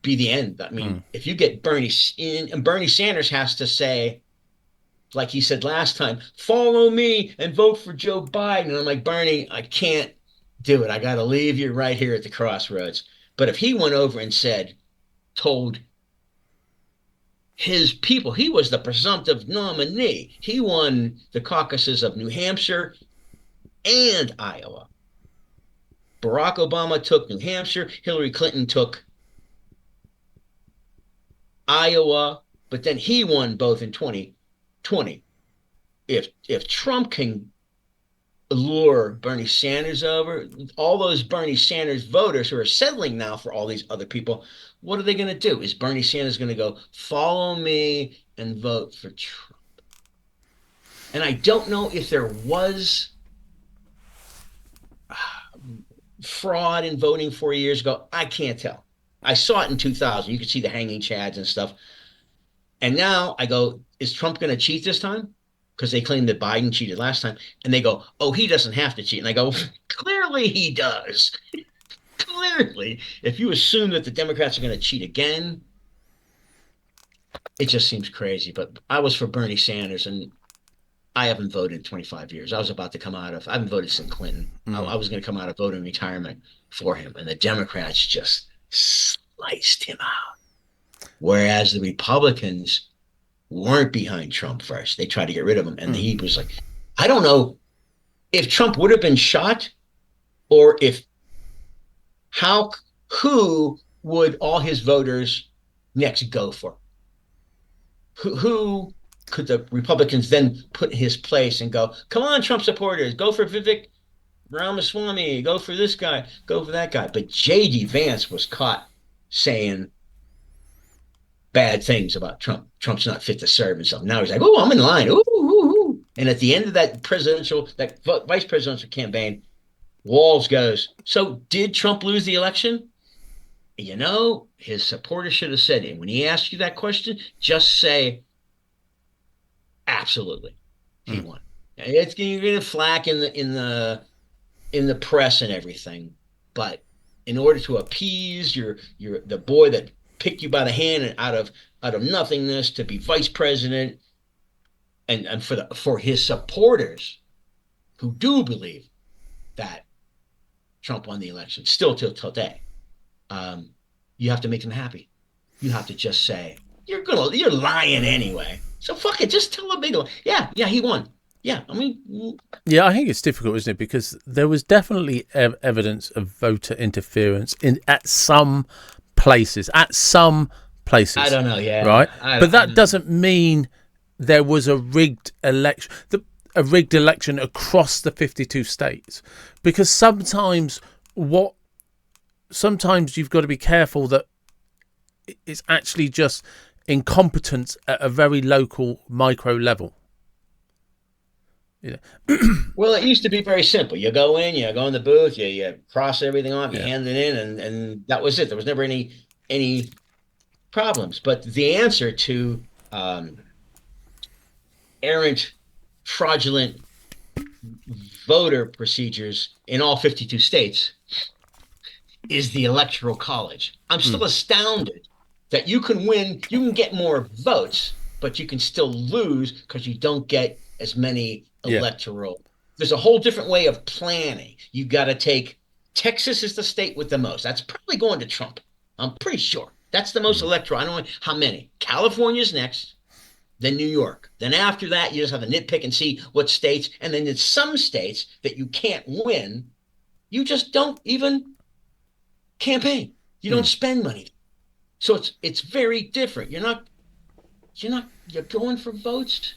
be the end. I mean, if you get Bernie in, and Bernie Sanders has to say, like he said last time, follow me and vote for Joe Biden. And I'm like, Bernie, I can't do it. I got to leave you right here at the crossroads. But if he went over and told his people, he was the presumptive nominee. He won the caucuses of New Hampshire and Iowa. Barack Obama took New Hampshire. Hillary Clinton took Iowa, but then he won both in 2020. If Trump can lure Bernie Sanders over, all those Bernie Sanders voters who are settling now for all these other people, what are they going to do? Is Bernie Sanders going to go, follow me and vote for Trump? And I don't know if there was fraud in voting 4 years ago. I can't tell. I saw it in 2000. You could see the hanging chads and stuff. And now I go, is Trump going to cheat this time? Because they claim that Biden cheated last time. And they go, oh, he doesn't have to cheat. And I go, clearly he does. Clearly. If you assume that the Democrats are going to cheat again, it just seems crazy. But I was for Bernie Sanders, and I haven't voted in 25 years. I haven't voted since Clinton. I was going to come out of voting retirement for him. And the Democrats just sliced him out. Whereas the Republicans weren't behind Trump first. They tried to get rid of him. And he was like, I don't know if Trump would have been shot, or who would all his voters next go for? Who could the Republicans then put in his place and go, come on, Trump supporters, go for Vivek Ramaswamy, go for this guy, go for that guy. But J.D. Vance was caught saying bad things about Trump. Trump's not fit to serve himself. Now he's like, oh, I'm in line. Ooh, ooh, ooh. And at the end of that vice presidential campaign, Walls goes, so did Trump lose the election? You know, his supporters should have said it. When he asked you that question, just say, absolutely, he won. It's you're gonna flack in the press and everything, but in order to appease the boy that picked you by the hand and out of nothingness to be vice president, and for his supporters who do believe that Trump won the election still till today, you have to make them happy. You have to just say you're lying anyway. So fuck it, just tell a big lie. Yeah, he won. Yeah, I mean, yeah, I think it's difficult, isn't it? Because there was definitely evidence of voter interference at some places. I don't know. Yeah, right. But that doesn't mean there was a rigged election. A rigged election across the 52 states, because sometimes you've got to be careful that it's actually just incompetence at a very local micro level. Well, it used to be very simple. You go in the booth, you cross everything off, you hand it in, and that was it. There was never any problems. But the answer to errant, fraudulent voter procedures in all 52 states is the Electoral College. I'm still astounded that you can win, you can get more votes, but you can still lose because you don't get as many electoral. There's a whole different way of planning. You got to take, Texas is the state with the most. That's probably going to Trump. I'm pretty sure. That's the most electoral. I don't know how many. California's next, then New York. Then after that, you just have to nitpick and see what states. And then in some states that you can't win, you just don't even campaign. You don't spend money. So it's very different. You're going for votes.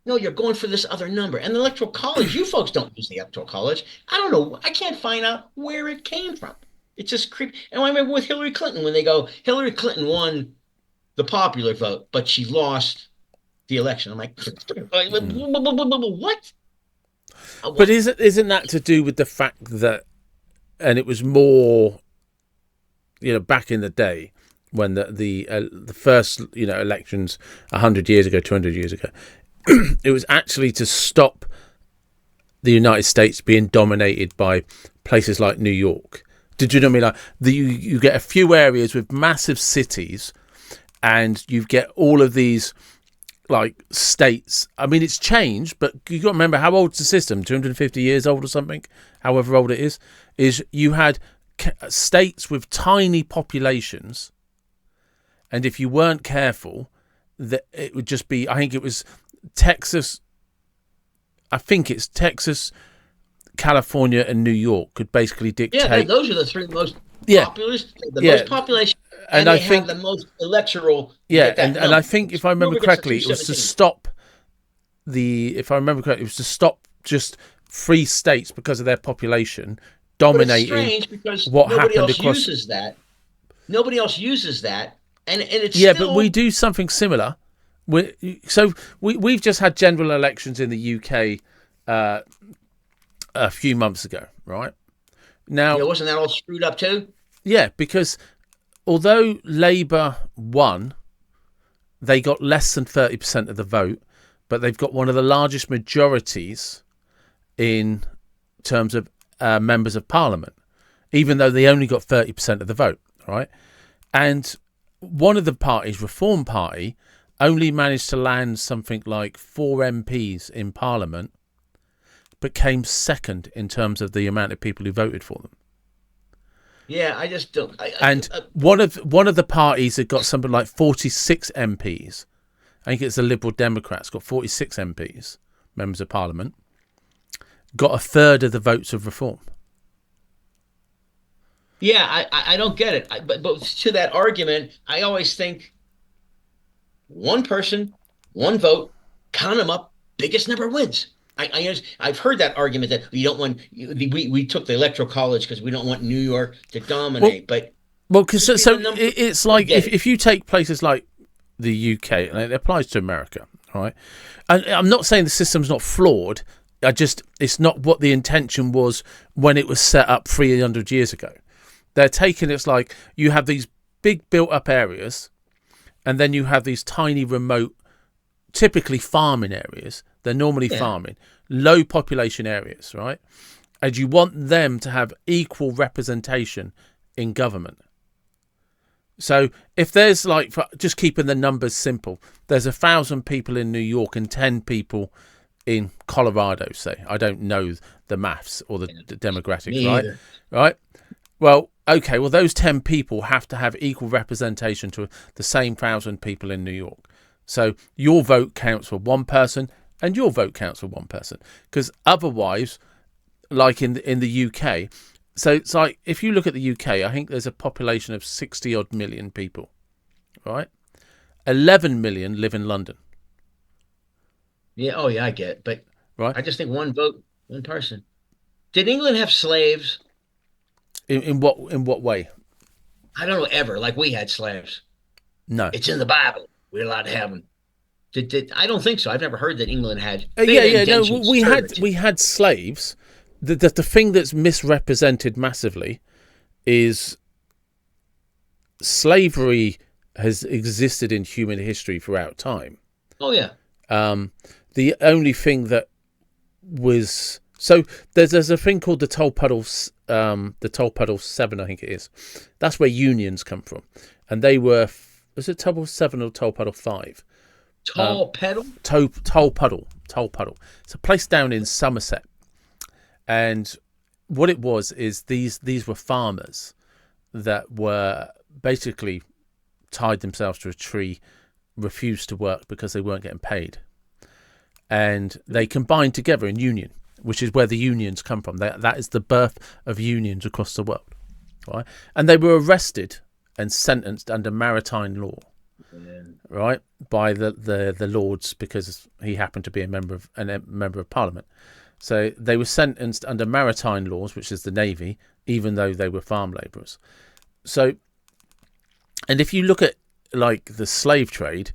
No, you're going for this other number. And the Electoral College, you folks don't use the Electoral College. I don't know. I can't find out where it came from. It's just creepy. And I remember with Hillary Clinton, when they go, Hillary Clinton won the popular vote, but she lost the election. I'm like, what? But isn't that to do with the fact that, and it was more, back in the day when the first elections 100 years ago, 200 years ago, it was actually to stop the United States being dominated by places like New York. Did you know what I mean? Like you get a few areas with massive cities, and you get all of these like states. I mean, it's changed, but you got to remember how old's the system? 250 years old or something, however old it is. Is you had states with tiny populations, and if you weren't careful, that it would just be. I think it was Texas. I think it's Texas, California, and New York could basically dictate. Yeah, those are the three most populous, most population, and I think have the most electoral. And I think if I remember correctly, it was to stop if I remember correctly, it was to stop just free states because of their population dominating. But it's strange because what nobody happened else across. Uses that. Nobody else uses that, and it's but we do something similar. We've just had general elections in the UK a few months ago, right? Now, wasn't that all screwed up too? Yeah, because although Labour won, they got less than 30% of the vote, but they've got one of the largest majorities in terms of members of Parliament, even though they only got 30% of the vote, right? And one of the parties, Reform Party, only managed to land something like 4 MPs in Parliament, but came second in terms of the amount of people who voted for them. Yeah, I just don't. One of the parties that got something like 46 MPs, I think it's the Liberal Democrats, got 46 MPs, members of Parliament, got a third of the votes of Reform. Yeah, I don't get it. But to that argument, I always think one person, one vote, count them up, biggest number wins. I've heard that argument that we don't want. We took the Electoral College because we don't want New York to dominate. Because it's like if you take places like the UK, and it applies to America, right? And I'm not saying the system's not flawed. It's not what the intention was when it was set up 300 years ago. They're taking it's like you have these big built-up areas, and then you have these tiny remote, typically farming areas. They're normally farming, low population areas, right? And you want them to have equal representation in government. So if there's just keeping the numbers simple, there's 1,000 people in New York and 10 people in Colorado, say. I don't know the maths or the demographics, right? Well, okay, those 10 people have to have equal representation to the same 1,000 people in New York. So your vote counts for one person and your vote counts for one person. Because otherwise, like in the UK, so it's like if you look at the UK, I think there's a population of 60 odd million people, right? 11 million live in London. Yeah, I get it. But right. I just think one vote, one person. Did England have slaves? In what way? I don't know ever. Like we had slaves. No. It's in the Bible. We're allowed to have them. I don't think so. I've never heard that England had. No, we had slaves. The thing that's misrepresented massively is slavery has existed in human history throughout time. Oh yeah. The only thing that was there's a thing called the Tolpuddle 7, I think it is. That's where unions come from, and they were. Was it Tolpuddle 7 or Tolpuddle 5? Tolpuddle? Tolpuddle. It's a place down in Somerset. And what it was is these were farmers that were basically tied themselves to a tree, refused to work because they weren't getting paid. And they combined together in union, which is where the unions come from. That is the birth of unions across the world. Right? And they were arrested and sentenced under maritime law, right, by the Lords because he happened to be a member of Parliament. So they were sentenced under maritime laws, which is the Navy, even though they were farm labourers. So, and if you look at like the slave trade,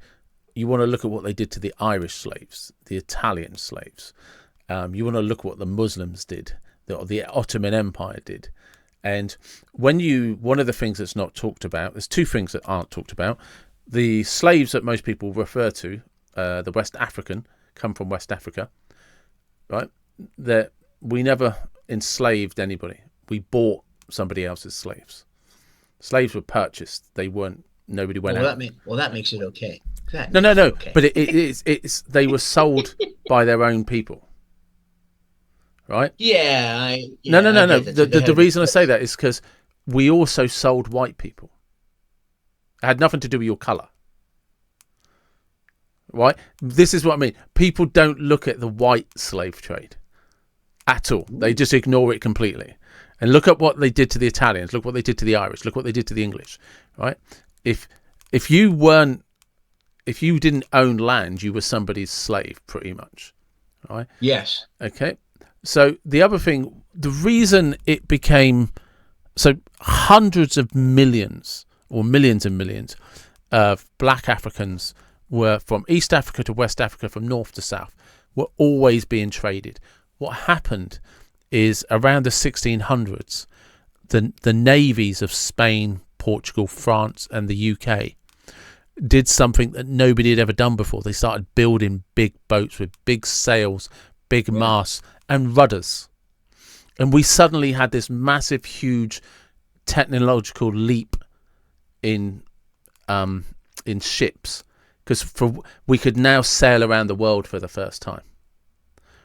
you want to look at what they did to the Irish slaves, the Italian slaves, You want to look at what the Muslims did, the Ottoman Empire did. And one of the things that's not talked about, there's two things that aren't talked about. The slaves that most people refer to, the West African, come from West Africa, right? That we never enslaved anybody. We bought somebody else's slaves. Slaves were purchased. They weren't. Nobody went out. That makes it okay. No. Okay. But it's they were sold by their own people, right? Yeah. No. The reason I say that is because we also sold white people. It had nothing to do with your colour. Right? This is what I mean. People don't look at the white slave trade at all. They just ignore it completely. And look at what they did to the Italians. Look what they did to the Irish. Look what they did to the English. Right? If you didn't own land, you were somebody's slave, pretty much. Right? Yes. Okay. So the other thing, the reason it became so hundreds of millions or millions and millions of black Africans were from East Africa to West Africa, from north to south, were always being traded. What happened is around the 1600s, the navies of Spain, Portugal, France, and the UK did something that nobody had ever done before. They started building big boats with big sails, big masts, and rudders. And we suddenly had this massive, huge technological leap in ships, because we could now sail around the world for the first time.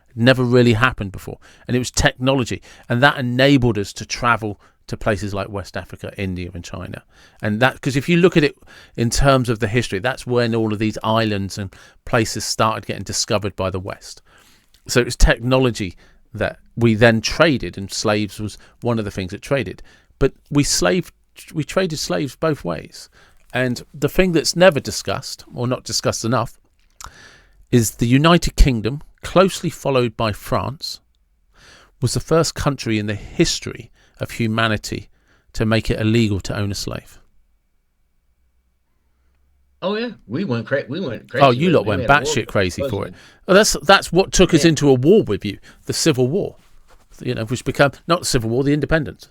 It never really happened before, and it was technology, and that enabled us to travel to places like West Africa, India, and China. And that, because if you look at it in terms of the history, that's when all of these islands and places started getting discovered by the West. So it was technology that we then traded, and slaves was one of the things that traded. But we traded slaves both ways. And the thing that's never discussed, or not discussed enough, is the United Kingdom, closely followed by France, was the first country in the history of humanity to make it illegal to own a slave. Oh yeah, we went crazy. Oh, you lot went batshit crazy for it. Well, that's what took us into a war with you, the Civil War. Which became not the Civil War, the Independence.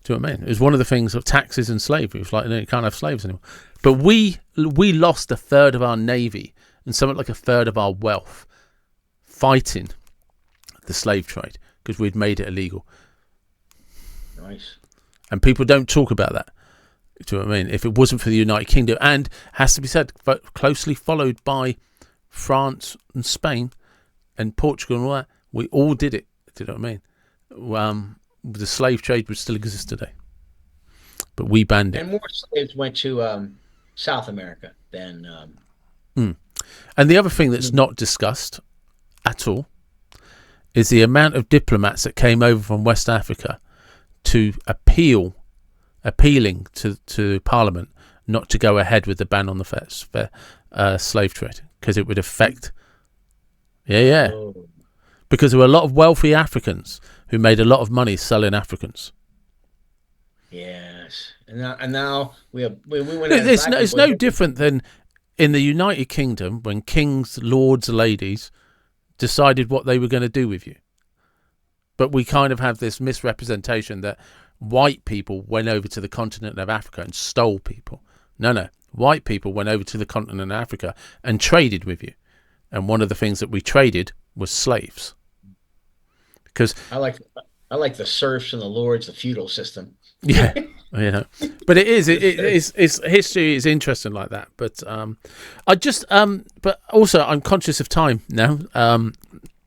Do you know what I mean? It was one of the things of taxes and slavery. It was like, you can't have slaves anymore. But we lost a third of our navy and something like a third of our wealth fighting the slave trade because we'd made it illegal. Nice. And people don't talk about that. Do you know what I mean? If it wasn't for the United Kingdom, and has to be said, closely followed by France and Spain and Portugal and all that, we all did it. Do you know what I mean? The slave trade would still exist today, but we banned it. And more slaves went to South America than. And the other thing that's not discussed at all is the amount of diplomats that came over from West Africa to appealing to Parliament not to go ahead with the ban on the slave trade, because it would affect. Oh. Because there were a lot of wealthy Africans who made a lot of money selling Africans. Yes, and now we went. It's no different than in the United Kingdom when kings, lords, ladies decided what they were going to do with you. But we kind of have this misrepresentation that white people went over to the continent of Africa and stole people. No. White people went over to the continent of Africa and traded with you. And one of the things that we traded was slaves. Because I like the serfs and the lords, the feudal system. Yeah, but it's history is interesting like that. But but also I'm conscious of time now.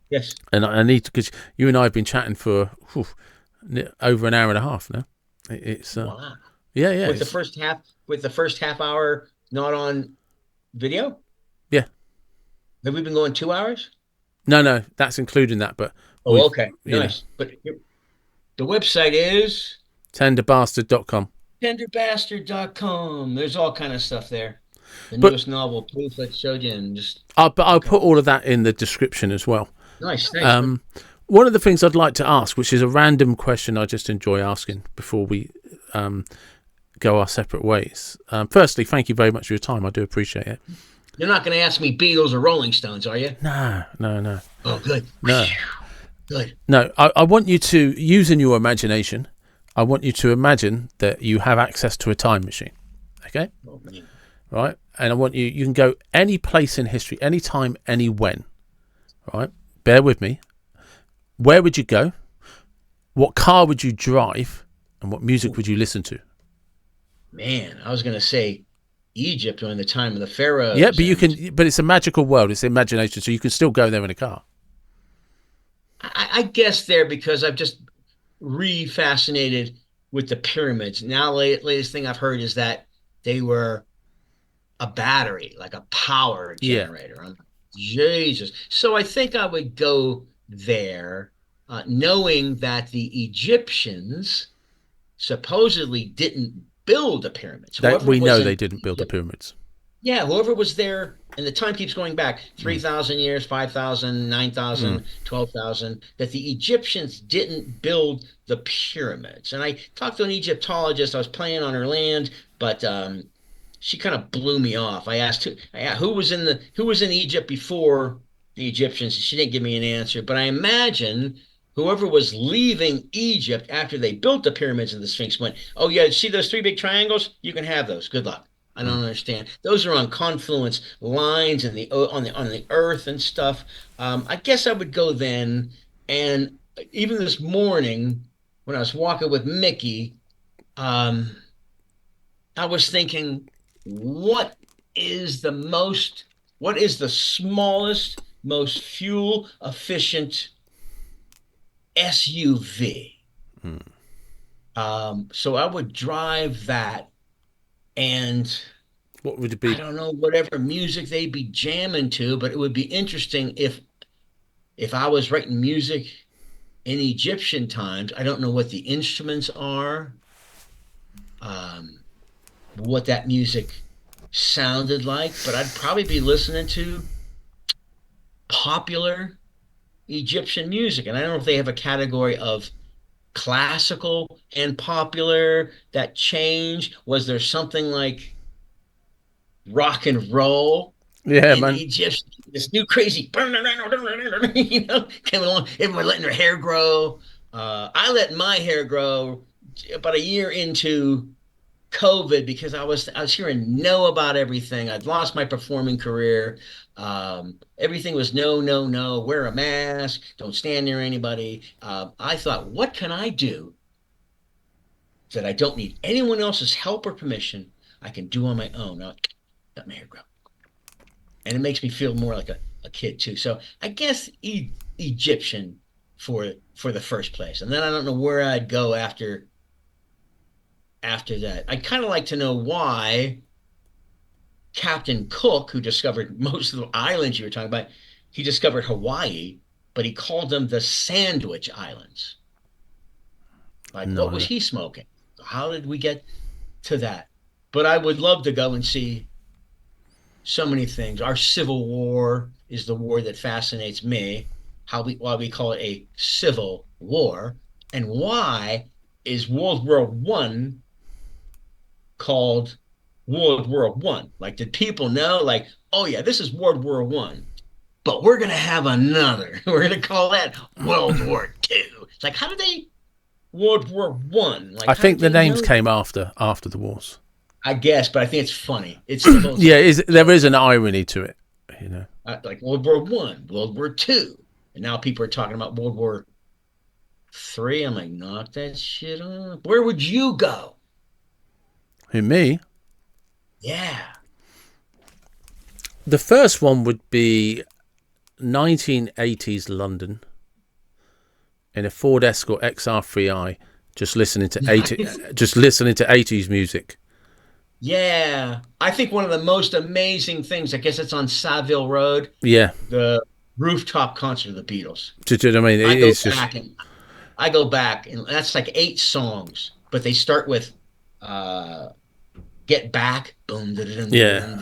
Yes, and I need to, because you and I have been chatting for over an hour and a half now. It's wow. Yeah. With the first half hour not on video. Yeah. Have we been going 2 hours? No, that's including that. But okay, nice. But the website is Tenderbastard.com. Tenderbastard.com. There's all kind of stuff there. The newest novel, Proof, I showed you, and just. But I'll put all of that in the description as well. Nice. Thanks. One of the things I'd like to ask, which is a random question I just enjoy asking before we go our separate ways. Firstly, thank you very much for your time. I do appreciate it. You're not going to ask me Beatles or Rolling Stones, are you? No. Oh, good. No. Good. No, I want you to use in your imagination. I want you to imagine that you have access to a time machine. Okay? Oh, man. Right? And I want you can go any place in history, any time, any when. Right? Bear with me. Where would you go? What car would you drive? And what music would you listen to? Man, I was going to say Egypt during the time of the Yeah, pharaohs. but you can. But it's a magical world. It's imagination, so you can still go there in a car. I guess there because I've just re-fascinated with the pyramids. Now, latest thing I've heard is that they were a battery, like a power Yeah, generator. Jesus. So I think I would go there, knowing that the Egyptians supposedly didn't build the pyramids. Whoever we was know in they didn't build the Egypt, pyramids. yeah, whoever was there, and the time keeps going back Mm. 3,000 years, 5,000, nine Mm. thousand, 12,000. That the Egyptians didn't build the pyramids. And I talked to an Egyptologist. I was playing on her land, but she kind of blew me off. I asked who was in Egypt before the Egyptians. She didn't give me an answer, but I imagine whoever was leaving Egypt after they built the pyramids and the Sphinx went, "Oh yeah, see those three big triangles? You can have those. Good luck." I don't Mm. understand. Those are on confluence lines in the on the earth and stuff. I guess I would go then. And even this morning, when I was walking with Mickey, um, I was thinking, what is the most, what is the smallest, most fuel efficient SUV? Mm. So I would drive that, and What would it I be? don't know whatever music they'd be jamming to, but it would be interesting if I was writing music in Egyptian times. I don't know what the instruments are, um, what that music sounded like, but I'd probably be listening to popular Egyptian music. And I don't know if they have a category of classical and popular that changed. Was there something like rock and roll Yeah, in man. Egypt? This new crazy, you know, came along. Everyone letting their hair grow. I let my hair grow about a year into COVID because I was hearing no about everything. I'd lost my performing career. Everything was no, no, no. Wear a mask. Don't stand near anybody. I thought, what can I do that I don't need anyone else's help or permission? I can do on my own. I let my hair grow, and it makes me feel more like a kid too. So I guess Egyptian for the first place, and then I don't know where I'd go after that. I'd kind of like to know why Captain Cook, who discovered most of the islands you were talking about, he discovered Hawaii, but he called them the Sandwich Islands. Like, No what was idea. he smoking? How did we get to that? But I would love to go and see so many things. Our Civil War is the war that fascinates me. Why we call it a civil war, and why is World War One called World War One? Like, did people know? Like, oh yeah, this is World War One, but we're gonna have another. We're gonna call that World War Two. It's like, how did they World War One? I Like, how think did the they names know? came after the wars. I guess, but I think it's funny. It's supposed Yeah, there is an irony to it, you know. like World War One, World War Two, and now people are talking about World War Three. I'm like, knock that shit off. Where would you go? Who, me? Yeah. The first one would be 1980s London in a Ford Escort XR3i, just listening to Nice. 80s music. Yeah. I think one of the most amazing things, I guess it's on Savile Road, Yeah, the rooftop concert of the Beatles. do you know what I mean? I It go is just back and I go back and that's like 8 songs, but they start with uh Get Back, boom, yeah,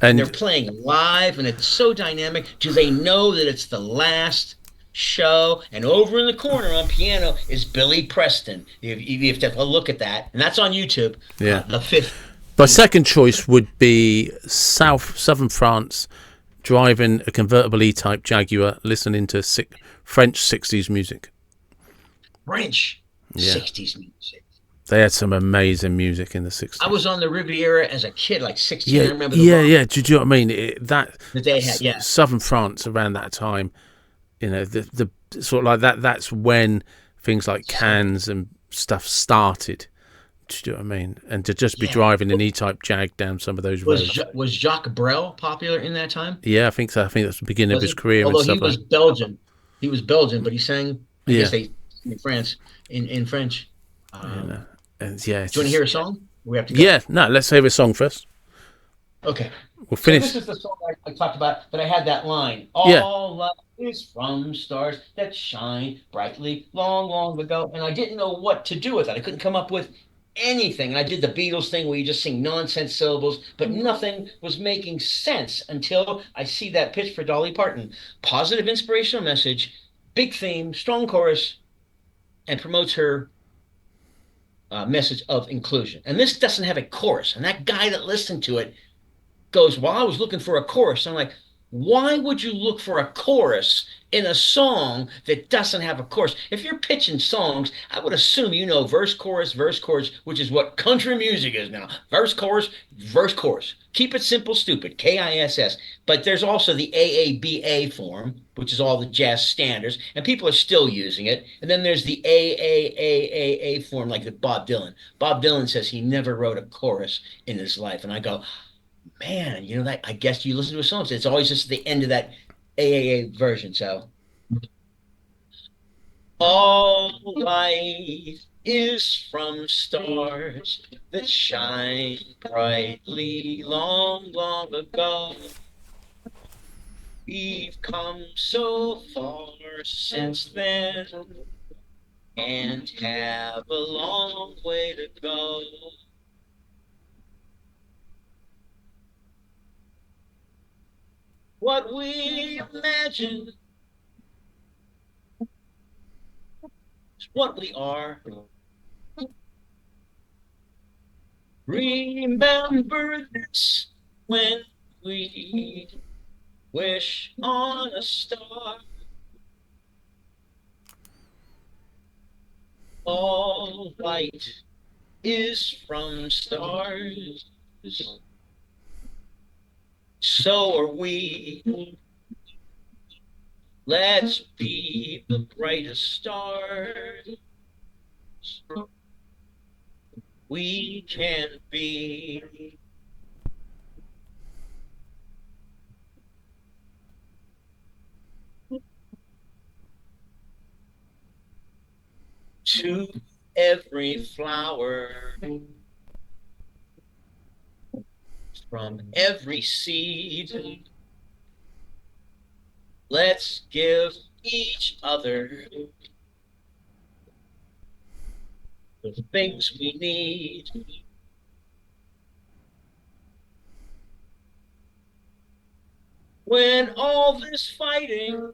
and they're and playing live and it's so dynamic. Do they know that it's the last show? And over in the corner on piano is Billy Preston. You have to look at that, and that's on YouTube. yeah. The fifth. My second choice would be southern France, driving a convertible E-Type Jaguar, listening to sick French 60s music. French Yeah. 60s music. They had some amazing music in the I 60s. was on the Riviera as a kid, like 16. Yeah, I remember the yeah, rock yeah. Do you know what I mean? That that they had. Yeah. southern France around that time, the sort of like that. That's when things like So, Cannes and stuff started. Do you know what I mean? And to just be yeah. driving an E-type Jag down some of those roads. Was Jacques Brel popular in that time? Yeah, I think so. I think that's the beginning of Was his he? career and Although he stuff like was that. Belgian. He was Belgian, but he sang, I guess Yeah, they in France, in French. you know, Um, and yeah, it's do you want to hear just a song? We have to go. yeah. No, let's hear a song first. Okay. We'll So this finish. is the song I talked about, but I had that line. Yeah, All light is from stars that shine brightly long, long ago. And I didn't know what to do with it. I couldn't come up with anything. And I did the Beatles thing where you just sing nonsense syllables, but nothing was making sense until I see that pitch for Dolly Parton. Positive inspirational message, big theme, strong chorus, and promotes her message of inclusion. And this doesn't have a chorus. And that guy that listened to it goes, well, I was looking for a chorus. I'm like, why would you look for a chorus in a song that doesn't have a chorus? If you're pitching songs, I would assume you know verse, chorus, which is what country music is now. Verse, chorus. Keep it simple, stupid. KISS. But there's also the AABA form, which is all the jazz standards, and people are still using it. And then there's the AAAAA form, like the Bob Dylan. Bob Dylan says he never wrote a chorus in his life. And I go, man, you know that I guess you listen to a song. It's always just the end of that AAA version. So all light is from stars that shine brightly long, long ago. We've come so far since then and have a long way to go. What we imagine is what we are. Remember this when we wish on a star. All light is from stars. So are we. Let's be the brightest stars we can be. To every flower, from every seed, let's give each other the things we need. When all this fighting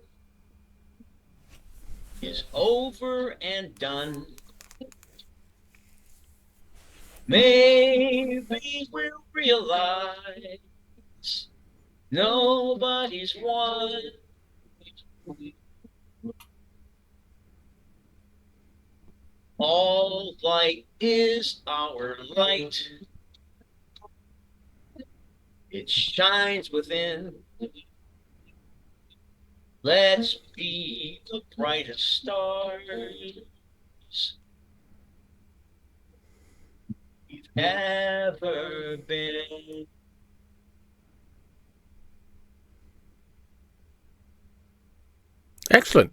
is over and done, maybe we'll realize nobody's won. All light is our light. It shines within. Let's be the brightest stars we've ever been. excellent.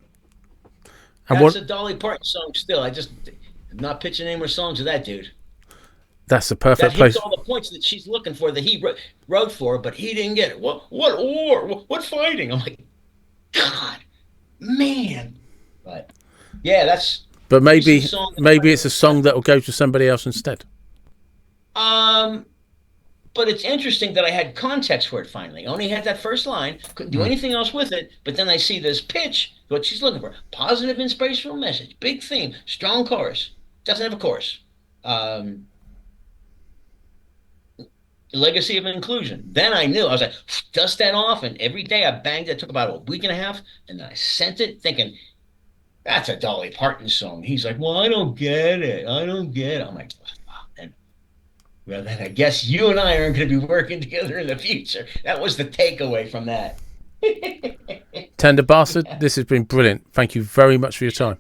And That's what? a Dolly Parton song still. I'm not pitching any more songs of that dude. That's the That perfect hits place. all the points that she's looking for that he wrote for, but he didn't get it. What war? What fighting? I'm like, God, man. But yeah, that's But recent maybe song. maybe it's a song that will go to somebody else instead. Um, but it's interesting that I had context for it finally. I only had that first line, couldn't do Mm. anything else with it, but then I see this pitch, what she's looking for. Positive inspirational message, big theme, strong chorus. Doesn't have a chorus. Um, legacy of inclusion. Then I knew I was like, dust that off, and every day I banged it. It took about a week and a half, and then I sent it thinking that's a Dolly Parton song. He's like, well, I don't get it. I don't get it. I'm like, and well, then I guess you and I aren't going to be working together in the future. That was the takeaway from that. Tenderbastard, this has been brilliant. Thank you very much for your time.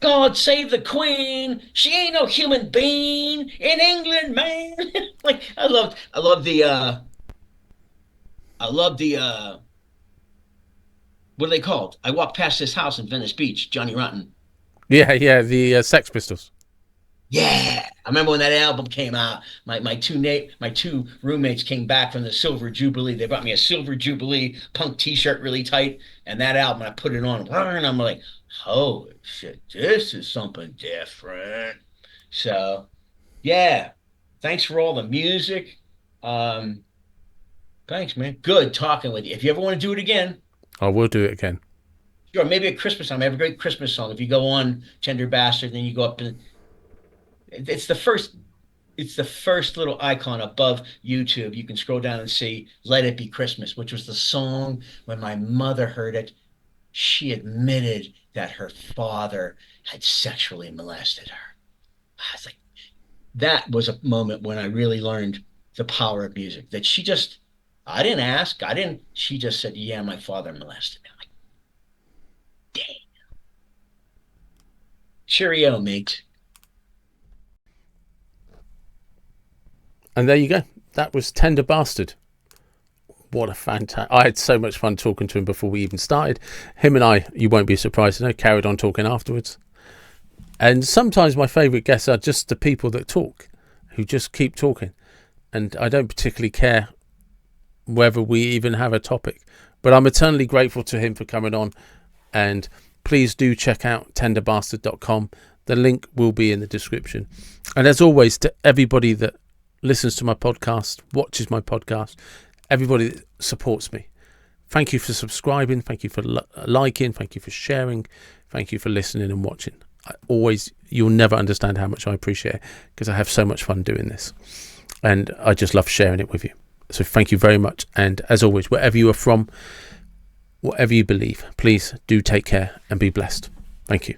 God save the Queen. She ain't no human being in England, man. Like I love the what are they called? I walked past this house in Venice Beach, Johnny Rotten. Yeah, the Sex Pistols. Yeah, I remember when that album came out. My two roommates came back from the Silver Jubilee. They brought me a Silver Jubilee punk T-shirt, really tight, and that album. I put it on, and I'm like, holy shit, this is something different. So, yeah, thanks for all the music. Thanks, man. Good talking with you. If you ever want to do it again, I will do it again. sure. Maybe a Christmas song. I have a great Christmas song. If you go on Tenderbastard, then you go up and it's the first little icon above YouTube. You can scroll down and see Let It Be Christmas, which was the song when my mother heard it. She admitted that her father had sexually molested her. I was like, that was a moment when I really learned the power of music. That I didn't ask, she just said, yeah, my father molested me. I'm like, dang. Cheerio, mate. And there you go. That was Tenderbastard. What a fantastic... I had so much fun talking to him before we even started. Him and I, you won't be surprised to know, carried on talking afterwards. And sometimes my favourite guests are just the people that talk, who just keep talking. And I don't particularly care whether we even have a topic. But I'm eternally grateful to him for coming on. And please do check out tenderbastard.com. The link will be in the description. And as always, to everybody that listens to my podcast, watches my podcast, everybody that supports me, thank you for subscribing, thank you for liking, thank you for sharing, thank you for listening and watching. You'll never understand how much I appreciate it, because I have so much fun doing this and I just love sharing it with you. So thank you very much. And as always, wherever you are from, whatever you believe, please do take care and be blessed. Thank you.